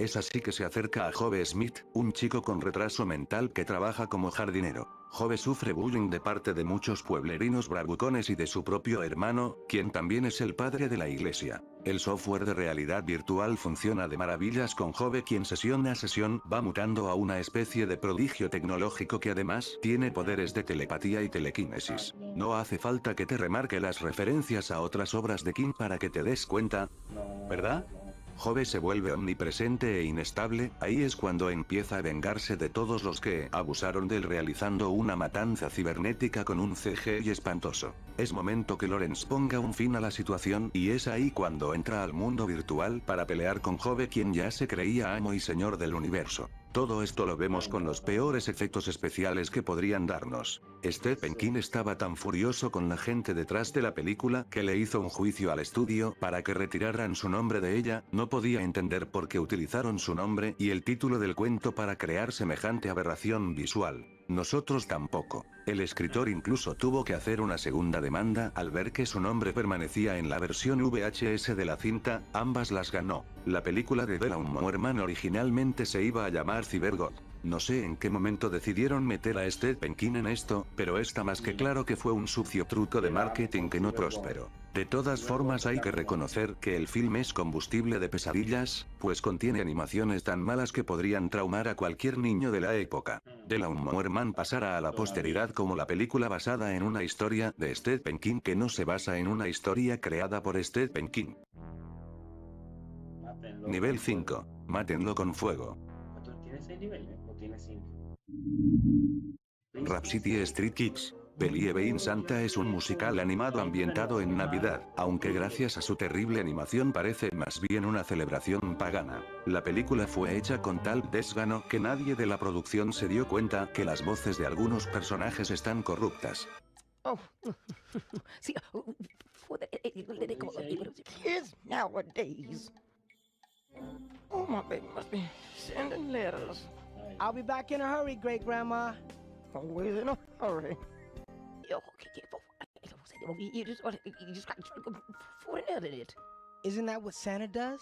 Es así que se acerca a Joe Smith, un chico con retraso mental que trabaja como jardinero. Joe sufre bullying de parte de muchos pueblerinos bravucones y de su propio hermano, quien también es el padre de la iglesia. El software de realidad virtual funciona de maravillas con Joe, quien sesión a sesión va mutando a una especie de prodigio tecnológico que además tiene poderes de telepatía y telequinesis. No hace falta que te remarque las referencias a otras obras de King para que te des cuenta, ¿verdad? Joe se vuelve omnipresente e inestable, ahí es cuando empieza a vengarse de todos los que abusaron de él realizando una matanza cibernética con un CGI espantoso. Es momento que Lawrence ponga un fin a la situación y es ahí cuando entra al mundo virtual para pelear con Joe, quien ya se creía amo y señor del universo. Todo esto lo vemos con los peores efectos especiales que podrían darnos. Stephen King estaba tan furioso con la gente detrás de la película que le hizo un juicio al estudio para que retiraran su nombre de ella. No podía entender por qué utilizaron su nombre y el título del cuento para crear semejante aberración visual. Nosotros tampoco. El escritor incluso tuvo que hacer una segunda demanda al ver que su nombre permanecía en la versión VHS de la cinta, ambas las ganó. La película de The Lawnmower Man originalmente se iba a llamar Cybergod. No sé en qué momento decidieron meter a Stephen King en esto, pero está más que claro que fue un sucio truco de marketing que no prosperó. De todas formas hay que reconocer que el film es combustible de pesadillas, pues contiene animaciones tan malas que podrían traumar a cualquier niño de la época. The Lawnmower Man pasará a la posteridad como la película basada en una historia de Stephen King que no se basa en una historia creada por Stephen King. Nivel 5. Mátenlo con fuego. ¿Tiene 6 niveles o tiene 5? Rhapsody Street Kids. Believe in Santa es un musical animado ambientado en Navidad, aunque gracias a su terrible animación parece más bien una celebración pagana. La película fue hecha con tal desgano que nadie de la producción se dio cuenta que las voces de algunos personajes están corruptas. Oh, see, for the kids nowadays. Oh, my baby must be sending letters. I'll be back in a hurry, great grandma. Always in a hurry. You just got for an edit. Isn't that what Santa does?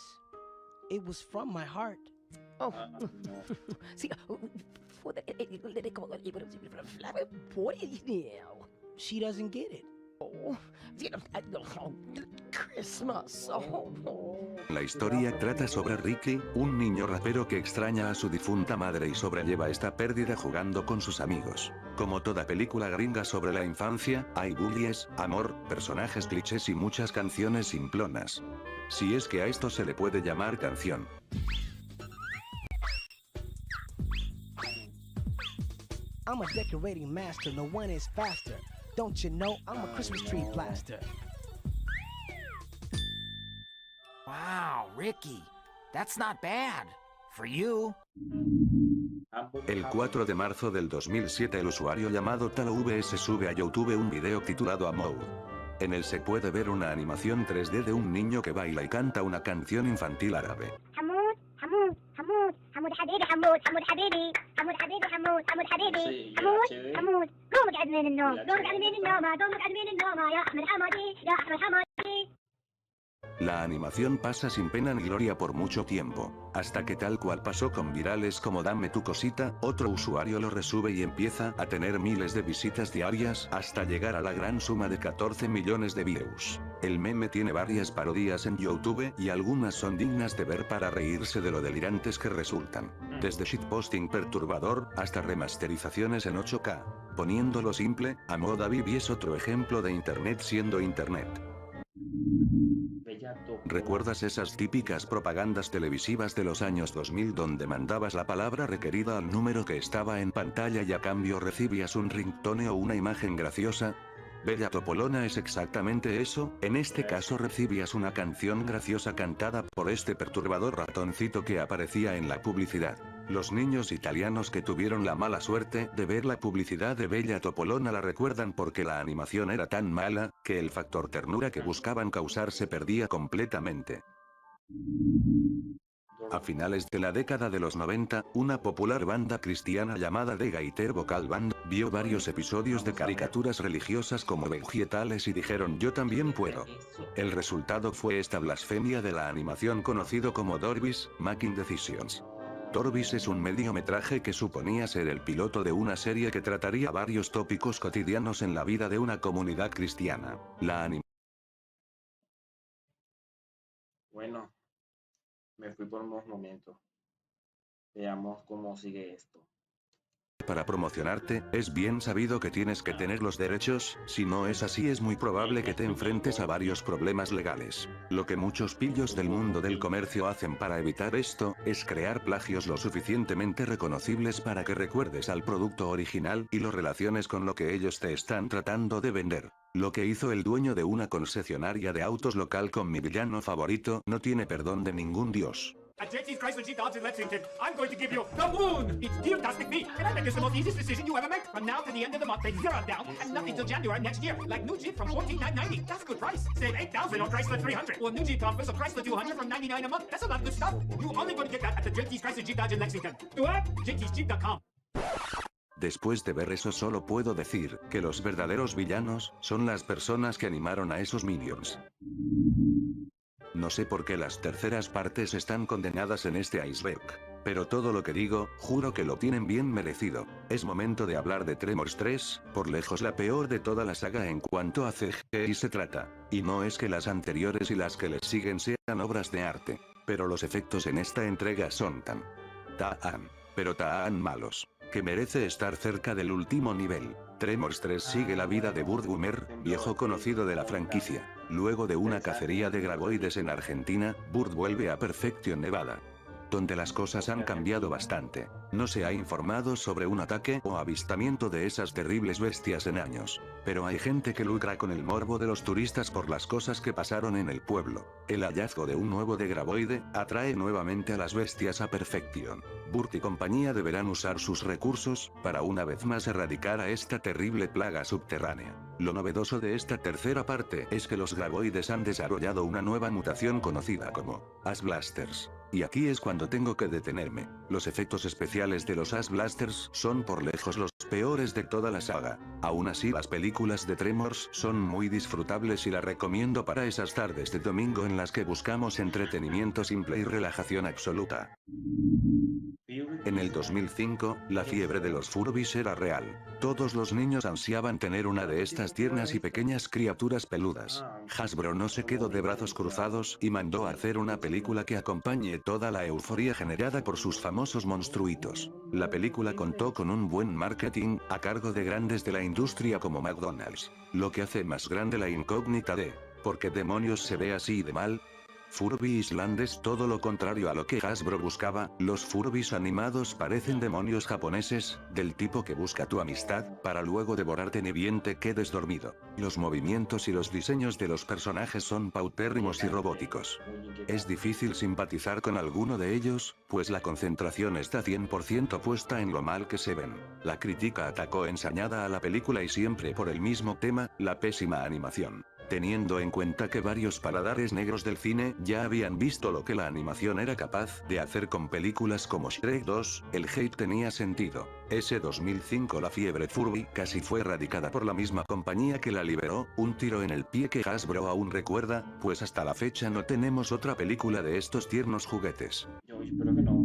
It was from my heart. Oh, see, for the boy, now. She doesn't get it. Oh, Christmas. Oh. La historia trata sobre Ricky, un niño rapero que extraña a su difunta madre y sobrelleva esta pérdida jugando con sus amigos. Como toda película gringa sobre la infancia, hay bullies, amor, personajes clichés y muchas canciones simplonas. Si es que a esto se le puede llamar canción. I'm a decorating master, no one is faster. Don't you know I'm a Christmas tree plaster? Wow, Ricky, that's not bad. For you. El 4 de marzo del 2007 el usuario llamado TaloVS sube a YouTube un video titulado Amou. En él se puede ver una animación 3D de un niño que baila y canta una canción infantil árabe. La animación pasa sin pena ni gloria por mucho tiempo, hasta que tal cual pasó con virales como Dame tu cosita, otro usuario lo resube y empieza a tener miles de visitas diarias hasta llegar a la gran suma de 14 millones de views. El meme tiene varias parodias en YouTube y algunas son dignas de ver para reírse de lo delirantes que resultan. Desde shitposting perturbador hasta remasterizaciones en 8K. Poniéndolo simple, Amodaviv es otro ejemplo de internet siendo internet. ¿Recuerdas esas típicas propagandas televisivas de los años 2000 donde mandabas la palabra requerida al número que estaba en pantalla y a cambio recibías un ringtone o una imagen graciosa? Bella Topolona es exactamente eso, en este caso recibías una canción graciosa cantada por este perturbador ratoncito que aparecía en la publicidad. Los niños italianos que tuvieron la mala suerte de ver la publicidad de Bella Topolona la recuerdan porque la animación era tan mala, que el factor ternura que buscaban causar se perdía completamente. A finales de la década de los 90, una popular banda cristiana llamada The Gaither Vocal Band, vio varios episodios de caricaturas religiosas como vegetales y dijeron yo también puedo. El resultado fue esta blasfemia de la animación conocido como Dorby's Making Decisions. Dorby's es un mediometraje que suponía ser el piloto de una serie que trataría varios tópicos cotidianos en la vida de una comunidad cristiana. Bueno, me fui por unos momentos. Veamos cómo sigue esto. Para promocionarte, es bien sabido que tienes que tener los derechos, si no es así es muy probable que te enfrentes a varios problemas legales. Lo que muchos pillos del mundo del comercio hacen para evitar esto, es crear plagios lo suficientemente reconocibles para que recuerdes al producto original y lo relaciones con lo que ellos te están tratando de vender. Lo que hizo el dueño de una concesionaria de autos local con mi villano favorito no tiene perdón de ningún dios. At JT's Chrysler Jeep Dodge in Lexington, I'm going to give you the moon! It's fantastic me, and I make this the most easiest decision you ever make. From now to the end of the month, pay $0 down, and nothing till January next year. Like new Jeep from $14,990. That's a good price. Save $8,000 on Chrysler 300. Or new Jeep Compass or Chrysler 200 from $99 a month. That's a lot of good stuff. You're only going to get that at the JT's Chrysler Jeep Dodge in Lexington. Do what? JT'sJeep.com. Después de ver eso solo puedo decir que los verdaderos villanos son las personas que animaron a esos minions. No sé por qué las terceras partes están condenadas en este iceberg. Pero todo lo que digo, juro que lo tienen bien merecido. Es momento de hablar de Tremors 3, por lejos la peor de toda la saga en cuanto a CGI se trata. Y no es que las anteriores y las que les siguen sean obras de arte. Pero los efectos en esta entrega son tan malos, que merece estar cerca del último nivel. Tremors 3 sigue la vida de Burt Gummer, viejo conocido de la franquicia. Luego de una cacería de graboides en Argentina, Burt vuelve a Perfection, Nevada, donde las cosas han cambiado bastante. No se ha informado sobre un ataque o avistamiento de esas terribles bestias en años. Pero hay gente que lucra con el morbo de los turistas por las cosas que pasaron en el pueblo. El hallazgo de un nuevo degraboide atrae nuevamente a las bestias a Perfection. Burt y compañía deberán usar sus recursos para una vez más erradicar a esta terrible plaga subterránea. Lo novedoso de esta tercera parte es que los graboides han desarrollado una nueva mutación conocida como Ash Blasters. Y aquí es cuando tengo que detenerme. Los efectos especiales de los Ash Blasters son por lejos los peores de toda la saga. Aún así las películas de Tremors son muy disfrutables y las recomiendo para esas tardes de domingo en las que buscamos entretenimiento simple y relajación absoluta. En el 2005, la fiebre de los Furbies era real. Todos los niños ansiaban tener una de estas tiernas y pequeñas criaturas peludas. Hasbro no se quedó de brazos cruzados y mandó a hacer una película que acompañe toda la euforía generada por sus famosos monstruitos. La película contó con un buen marketing, a cargo de grandes de la industria como McDonald's. Lo que hace más grande la incógnita de ¿por qué demonios se ve así de mal? Furby Island es todo lo contrario a lo que Hasbro buscaba. Los Furbies animados parecen demonios japoneses, del tipo que busca tu amistad, para luego devorarte ni bien te quedes dormido. Los movimientos y los diseños de los personajes son paupérrimos y robóticos. Es difícil simpatizar con alguno de ellos, pues la concentración está 100% puesta en lo mal que se ven. La crítica atacó ensañada a la película y siempre por el mismo tema, la pésima animación. Teniendo en cuenta que varios paladares negros del cine ya habían visto lo que la animación era capaz de hacer con películas como Shrek 2, el hate tenía sentido. Ese 2005 la fiebre Furby casi fue erradicada por la misma compañía que la liberó, un tiro en el pie que Hasbro aún recuerda, pues hasta la fecha no tenemos otra película de estos tiernos juguetes. Yo espero que no.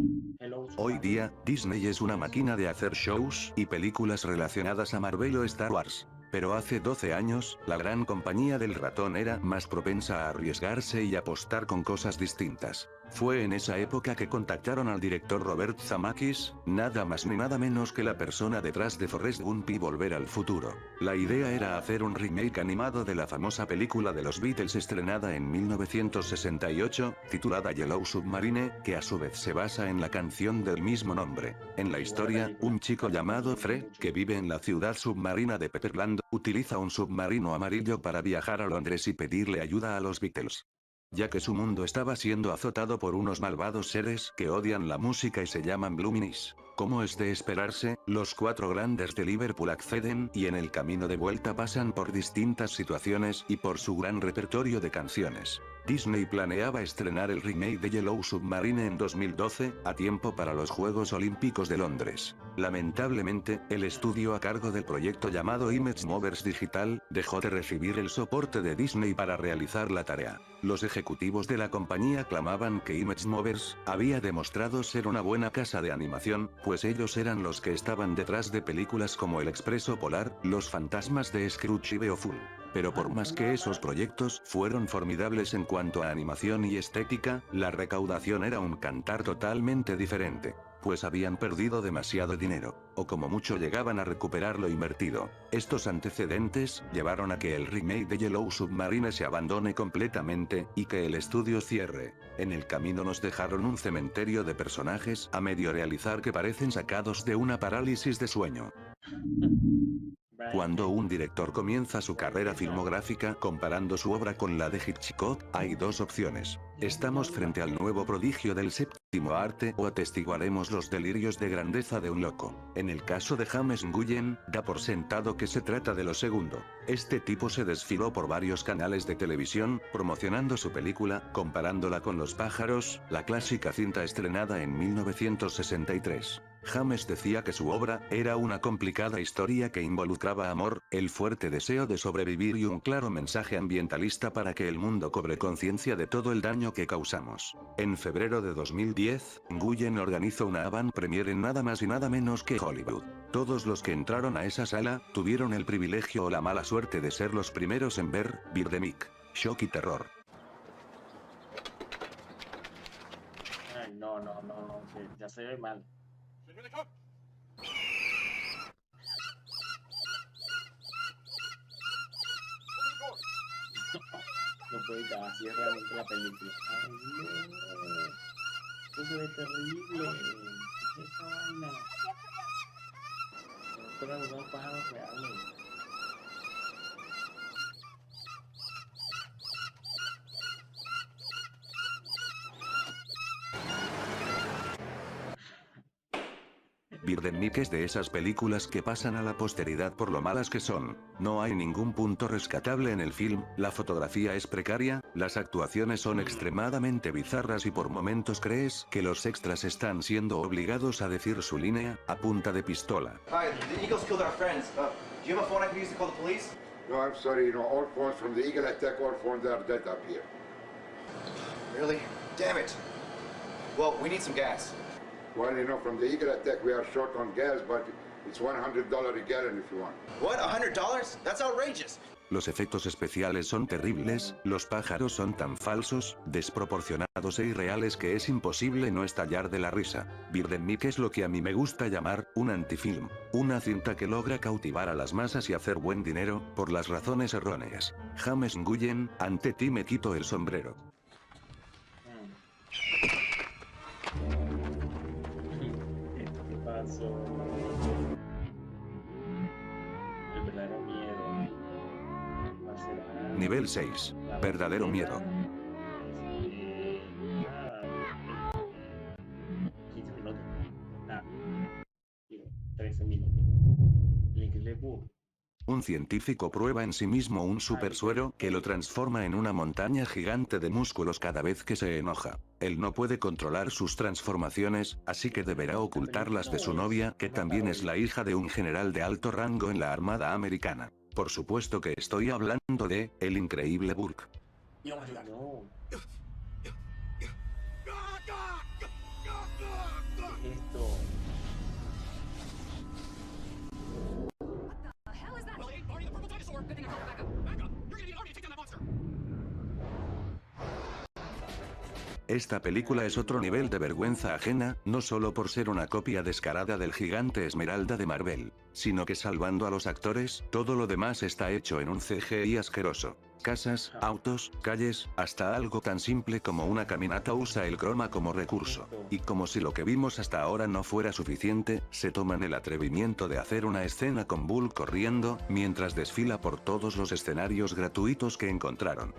Hoy día, Disney es una máquina de hacer shows y películas relacionadas a Marvel o Star Wars. Pero hace 12 años, la gran compañía del ratón era más propensa a arriesgarse y apostar con cosas distintas. Fue en esa época que contactaron al director Robert Zemeckis, nada más ni nada menos que la persona detrás de Forrest Gump y Volver al Futuro. La idea era hacer un remake animado de la famosa película de los Beatles estrenada en 1968, titulada Yellow Submarine, que a su vez se basa en la canción del mismo nombre. En la historia, un chico llamado Fred, que vive en la ciudad submarina de Pepperland, utiliza un submarino amarillo para viajar a Londres y pedirle ayuda a los Beatles, ya que su mundo estaba siendo azotado por unos malvados seres que odian la música y se llaman Bloomies. Como es de esperarse, los 4 grandes de Liverpool acceden y en el camino de vuelta pasan por distintas situaciones y por su gran repertorio de canciones. Disney planeaba estrenar el remake de Yellow Submarine en 2012, a tiempo para los Juegos Olímpicos de Londres. Lamentablemente, el estudio a cargo del proyecto llamado Image Movers Digital, dejó de recibir el soporte de Disney para realizar la tarea. Los ejecutivos de la compañía clamaban que Image Movers había demostrado ser una buena casa de animación, pues ellos eran los que estaban detrás de películas como El Expreso Polar, Los Fantasmas de Scrooge y Beowulf. Pero por más que esos proyectos fueron formidables en cuanto a animación y estética, la recaudación era un cantar totalmente diferente. Pues habían perdido demasiado dinero, o como mucho llegaban a recuperar lo invertido. Estos antecedentes llevaron a que el remake de Yellow Submarine se abandone completamente, y que el estudio cierre. En el camino nos dejaron un cementerio de personajes a medio realizar que parecen sacados de una parálisis de sueño. Cuando un director comienza su carrera filmográfica comparando su obra con la de Hitchcock, hay dos opciones. Estamos frente al nuevo prodigio del séptimo arte o atestiguaremos los delirios de grandeza de un loco. En el caso de James Nguyen, da por sentado que se trata de lo segundo. Este tipo se desfiló por varios canales de televisión, promocionando su película, comparándola con Los pájaros, la clásica cinta estrenada en 1963. James decía que su obra era una complicada historia que involucraba amor, el fuerte deseo de sobrevivir y un claro mensaje ambientalista para que el mundo cobre conciencia de todo el daño que causamos. En febrero de 2010, Nguyen organizó una avant-premiere en nada más y nada menos que Hollywood. Todos los que entraron a esa sala tuvieron el privilegio o la mala suerte de ser los primeros en ver Birdemic, shock y terror. Ay, no, que ya se ve mal. No puede estar así es realmente la película. Ay, no. Eso se ve terrible. ¿Qué es esa vaina? Fueron unos pájaros reales. Birdemic es de esas películas que pasan a la posteridad por lo malas que son. No hay ningún punto rescatable en el film, la fotografía es precaria, las actuaciones son extremadamente bizarras y por momentos crees que los extras están siendo obligados a decir su línea, a punta de pistola. Hi, the Eagles killed our friends. Do you have a phone I can use to call the police? No, I'm sorry, all phones from the Eagle attack, all phones are dead up here. Really? Damn it. Well, we need some gas. Well, from the Eagle attack, we are short on gas, but it's $100 a gallon if you want. What? $100? That's outrageous. Los efectos especiales son terribles, los pájaros son tan falsos, desproporcionados e irreales que es imposible no estallar de la risa. Birdemic es lo que a mí me gusta llamar un antifilm, una cinta que logra cautivar a las masas y hacer buen dinero, por las razones erróneas. James Nguyen, ante ti me quito el sombrero. ¿Qué pasó? El verdadero miedo. Nivel 6. Verdadero miedo. 15 minutos. 13 minutos. El increíble búho. Un científico prueba en sí mismo un supersuero que lo transforma en una montaña gigante de músculos cada vez que se enoja. Él no puede controlar sus transformaciones, así que deberá ocultarlas de su novia, que también es la hija de un general de alto rango en la Armada Americana. Por supuesto que estoy hablando de El Increíble Burke. No. ¿Qué es esto? Well, it ain't Barney the purple dinosaur. Good thing I called back up. Back up. You're gonna need Arnie to take down that monster. Esta película es otro nivel de vergüenza ajena, no solo por ser una copia descarada del gigante Esmeralda de Marvel, sino que salvando a los actores, todo lo demás está hecho en un CGI asqueroso. Casas, autos, calles, hasta algo tan simple como una caminata usa el croma como recurso. Y como si lo que vimos hasta ahora no fuera suficiente, se toman el atrevimiento de hacer una escena con Bull corriendo, mientras desfila por todos los escenarios gratuitos que encontraron.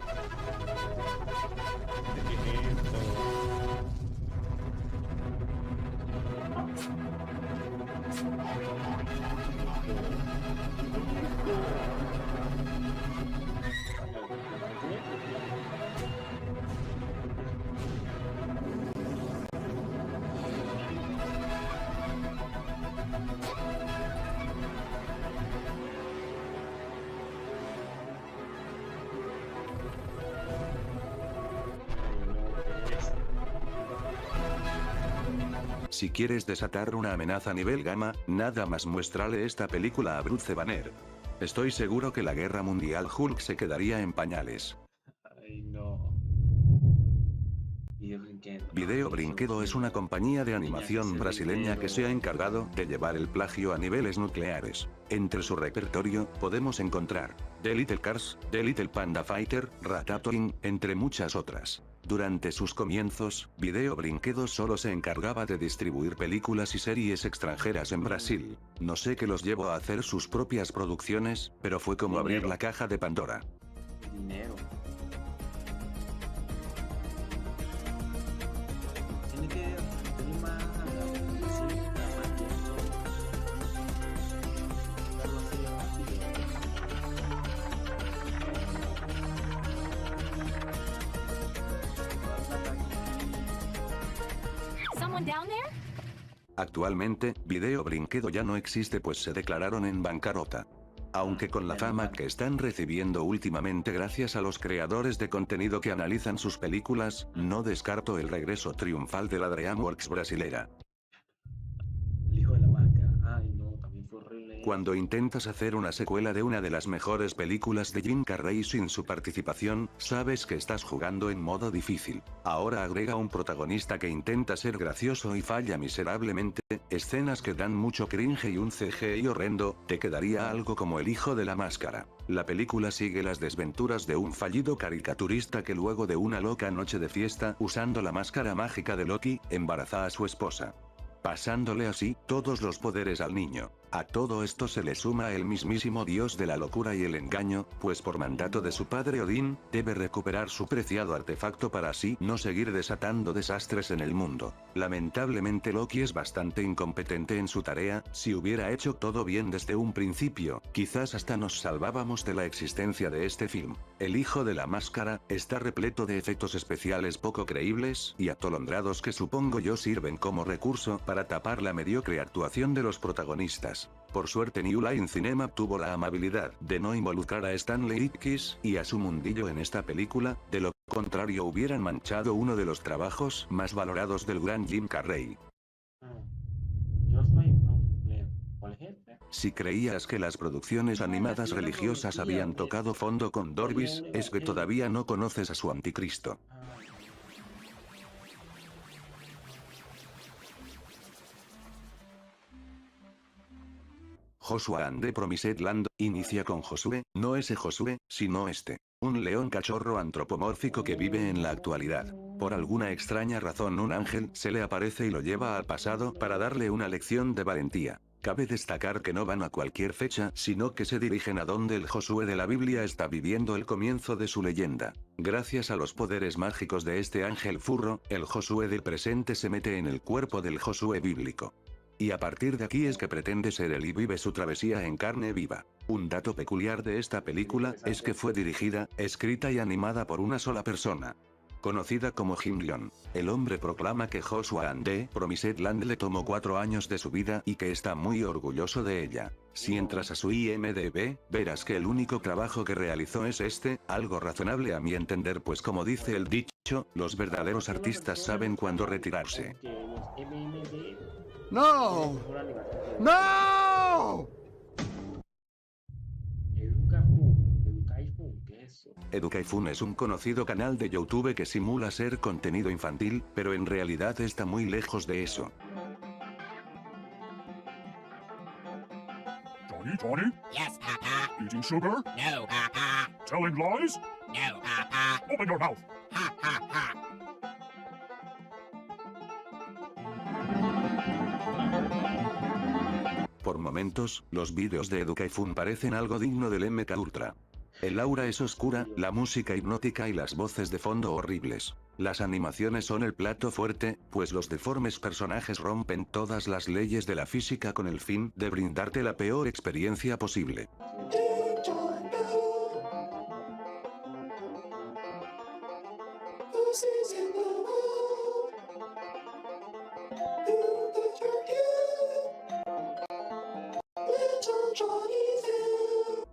Si quieres desatar una amenaza a nivel gamma, nada más muéstrale esta película a Bruce Banner. Estoy seguro que la guerra mundial Hulk se quedaría en pañales. Ay, no. Video Brinquedo es una compañía de animación brasileña que se ha encargado de llevar el plagio a niveles nucleares. Entre su repertorio, podemos encontrar The Little Cars, The Little Panda Fighter, Ratatouille, entre muchas otras. Durante sus comienzos, Video Brinquedo solo se encargaba de distribuir películas y series extranjeras en Brasil. No sé qué los llevó a hacer sus propias producciones, pero fue como abrir la caja de Pandora. Dinero. Tiene que tener más Actualmente, Video Brinquedo ya no existe pues se declararon en bancarrota. Aunque con la fama que están recibiendo últimamente gracias a los creadores de contenido que analizan sus películas, no descarto el regreso triunfal de la DreamWorks brasilera. El hijo de la máscara. Ay, no, también fue horrible. Cuando intentas hacer una secuela de una de las mejores películas de Jim Carrey sin su participación, sabes que estás jugando en modo difícil. Ahora agrega un protagonista que intenta ser gracioso y falla miserablemente, escenas que dan mucho cringe y un CGI horrendo, te quedaría algo como El hijo de la máscara. La película sigue las desventuras de un fallido caricaturista que luego de una loca noche de fiesta, usando la máscara mágica de Loki, embaraza a su esposa, pasándole así todos los poderes al niño. A todo esto se le suma el mismísimo dios de la locura y el engaño, pues por mandato de su padre Odín, debe recuperar su preciado artefacto para así no seguir desatando desastres en el mundo. Lamentablemente Loki es bastante incompetente en su tarea, si hubiera hecho todo bien desde un principio, quizás hasta nos salvábamos de la existencia de este film. El hijo de la máscara está repleto de efectos especiales poco creíbles y atolondrados que supongo yo sirven como recurso para tapar la mediocre actuación de los protagonistas. Por suerte New Line Cinema tuvo la amabilidad de no involucrar a Stanley Ipkiss y a su mundillo en esta película, de lo contrario hubieran manchado uno de los trabajos más valorados del gran Jim Carrey. Si creías que las producciones animadas religiosas habían tocado fondo con Dorvis, es que todavía no conoces a su anticristo. Joshua and the Promised Land inicia con Josué, no ese Josué, sino este. Un león cachorro antropomórfico que vive en la actualidad. Por alguna extraña razón un ángel se le aparece y lo lleva al pasado para darle una lección de valentía. Cabe destacar que no van a cualquier fecha, sino que se dirigen a donde el Josué de la Biblia está viviendo el comienzo de su leyenda. Gracias a los poderes mágicos de este ángel furro, el Josué del presente se mete en el cuerpo del Josué bíblico. Y a partir de aquí es que pretende ser él y vive su travesía en carne viva. Un dato peculiar de esta película es que fue dirigida, escrita y animada por una sola persona, conocida como Jim Leon. El hombre proclama que Joshua and the Promised Land le tomó 4 años de su vida y que está muy orgulloso de ella. Si entras a su IMDb, verás que el único trabajo que realizó es este, algo razonable a mi entender, pues como dice el dicho, los verdaderos artistas saben cuándo retirarse. ¡No! ¡No! Educaifun es un conocido canal de YouTube que simula ser contenido infantil, pero en realidad está muy lejos de eso. Johnny? Yes, Papa. Eating sugar? No, Papa. Telling lies? No, Papa. Open your mouth. Ha, ha, ha. Por momentos, los vídeos de Educaifun parecen algo digno del MK Ultra. El aura es oscura, la música hipnótica y las voces de fondo horribles. Las animaciones son el plato fuerte, pues los deformes personajes rompen todas las leyes de la física con el fin de brindarte la peor experiencia posible.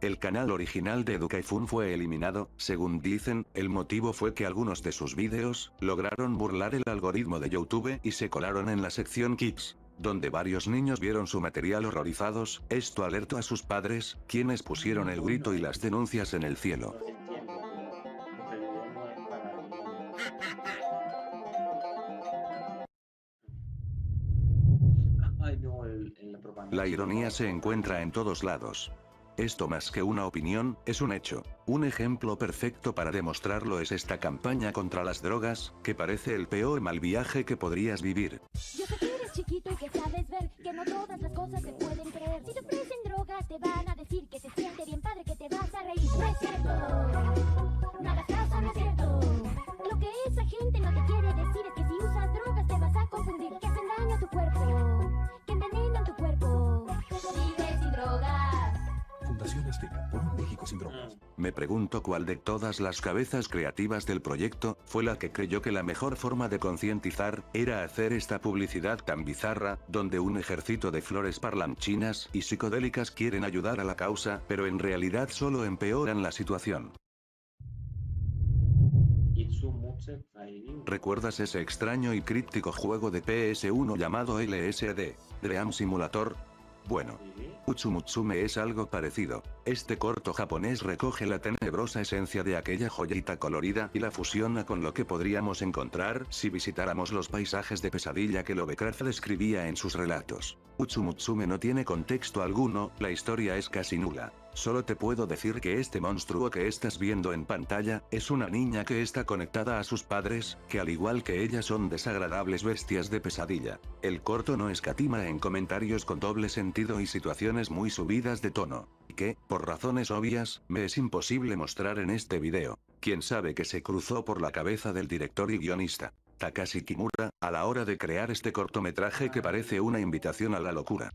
El canal original de Educaifun fue eliminado, según dicen, el motivo fue que algunos de sus vídeos lograron burlar el algoritmo de YouTube y se colaron en la sección Kids, donde varios niños vieron su material horrorizados. Esto alertó a sus padres, quienes pusieron el grito y las denuncias en el cielo. La ironía se encuentra en todos lados. Esto más que una opinión, es un hecho. Un ejemplo perfecto para demostrarlo es esta campaña contra las drogas, que parece el peor mal viaje que podrías vivir. Yo sé que eres chiquito y que sabes ver que no todas las cosas se pueden creer. Si te ofrecen drogas te van a decir que se siente bien padre, que te vas a reír. No es cierto, no hagas caso, no es cierto. Lo que esa gente no te quiere decir es que si usas drogas te vas a confundir, que hacen daño a tu cuerpo, que envenenan tu cuerpo. Vive sin drogas. Fundación Azteca, por un México sin drogas. Me pregunto cuál de todas las cabezas creativas del proyecto fue la que creyó que la mejor forma de concientizar era hacer esta publicidad tan bizarra, donde un ejército de flores parlanchinas y psicodélicas quieren ayudar a la causa, pero en realidad solo empeoran la situación. ¿Recuerdas ese extraño y críptico juego de PS1 llamado LSD, Dream Simulator? Bueno, Utsumutsume es algo parecido. Este corto japonés recoge la tenebrosa esencia de aquella joyita colorida y la fusiona con lo que podríamos encontrar si visitáramos los paisajes de pesadilla que Lovecraft describía en sus relatos. Utsumutsume no tiene contexto alguno, la historia es casi nula. Solo te puedo decir que este monstruo que estás viendo en pantalla, es una niña que está conectada a sus padres, que al igual que ella son desagradables bestias de pesadilla. El corto no escatima en comentarios con doble sentido y situaciones muy subidas de tono, que, por razones obvias, me es imposible mostrar en este video. Quién sabe qué se cruzó por la cabeza del director y guionista, Takashi Kimura, a la hora de crear este cortometraje que parece una invitación a la locura.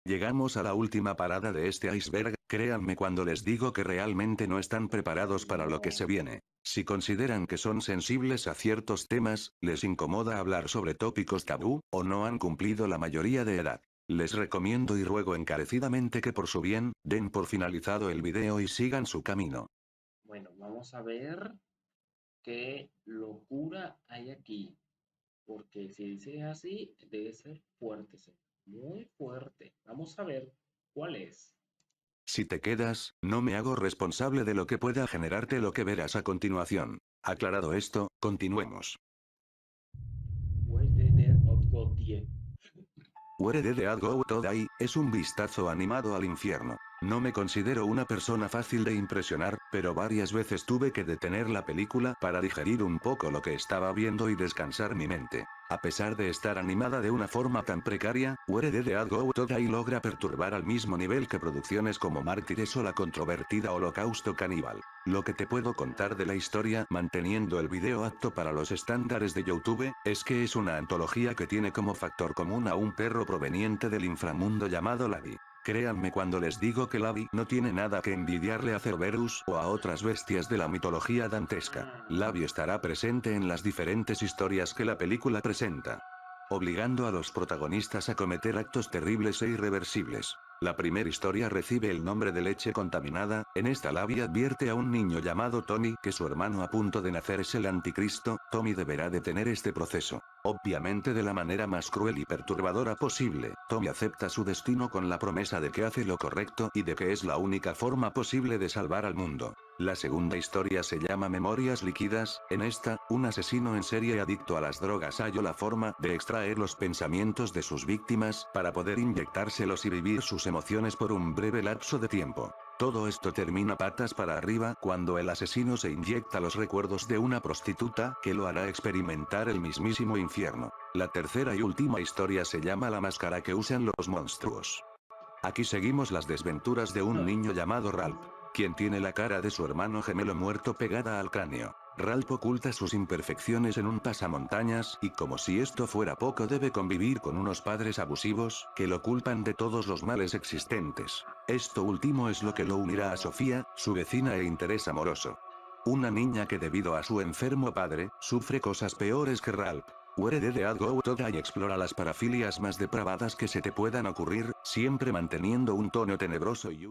Llegamos a la última parada de este iceberg, créanme cuando les digo que realmente no están preparados para lo que se viene. Si consideran que son sensibles a ciertos temas, les incomoda hablar sobre tópicos tabú, o no han cumplido la mayoría de edad. Les recomiendo y ruego encarecidamente que por su bien, den por finalizado el video y sigan su camino. Bueno, vamos a ver qué locura hay aquí. Porque si dice así, debe ser fuerte, muy fuerte. Vamos a ver cuál es. Si te quedas, no me hago responsable de lo que pueda generarte lo que verás a continuación. Aclarado esto, continuemos. Where did the Out Go Die? Where did the Out Go Die es un vistazo animado al infierno. No me considero una persona fácil de impresionar, pero varias veces tuve que detener la película para digerir un poco lo que estaba viendo y descansar mi mente. A pesar de estar animada de una forma tan precaria, Where did the Out Go Die logra perturbar al mismo nivel que producciones como Mártires o la controvertida Holocausto Caníbal. Lo que te puedo contar de la historia, manteniendo el video apto para los estándares de YouTube, es que es una antología que tiene como factor común a un perro proveniente del inframundo llamado Lavi. Créanme cuando les digo que Lavi no tiene nada que envidiarle a Cerberus o a otras bestias de la mitología dantesca. Lavi estará presente en las diferentes historias que la película presenta, obligando a los protagonistas a cometer actos terribles e irreversibles. La primera historia recibe el nombre de Leche Contaminada. En esta Lavi advierte a un niño llamado Tommy que su hermano a punto de nacer es el anticristo. Tommy deberá detener este proceso, obviamente de la manera más cruel y perturbadora posible. Tommy acepta su destino con la promesa de que hace lo correcto y de que es la única forma posible de salvar al mundo. La segunda historia se llama Memorias Líquidas. En esta, un asesino en serie adicto a las drogas halló la forma de extraer los pensamientos de sus víctimas para poder inyectárselos y vivir sus emociones por un breve lapso de tiempo. Todo esto termina patas para arriba cuando el asesino se inyecta los recuerdos de una prostituta que lo hará experimentar el mismísimo infierno. La tercera y última historia se llama La máscara que usan los monstruos. Aquí seguimos las desventuras de un niño llamado Ralph, quien tiene la cara de su hermano gemelo muerto pegada al cráneo. Ralph oculta sus imperfecciones en un pasamontañas y como si esto fuera poco debe convivir con unos padres abusivos que lo culpan de todos los males existentes. Esto último es lo que lo unirá a Sofía, su vecina e interés amoroso. Una niña que debido a su enfermo padre, sufre cosas peores que Ralph. Where did the Out Go Die explora las parafilias más depravadas que se te puedan ocurrir, siempre manteniendo un tono tenebroso y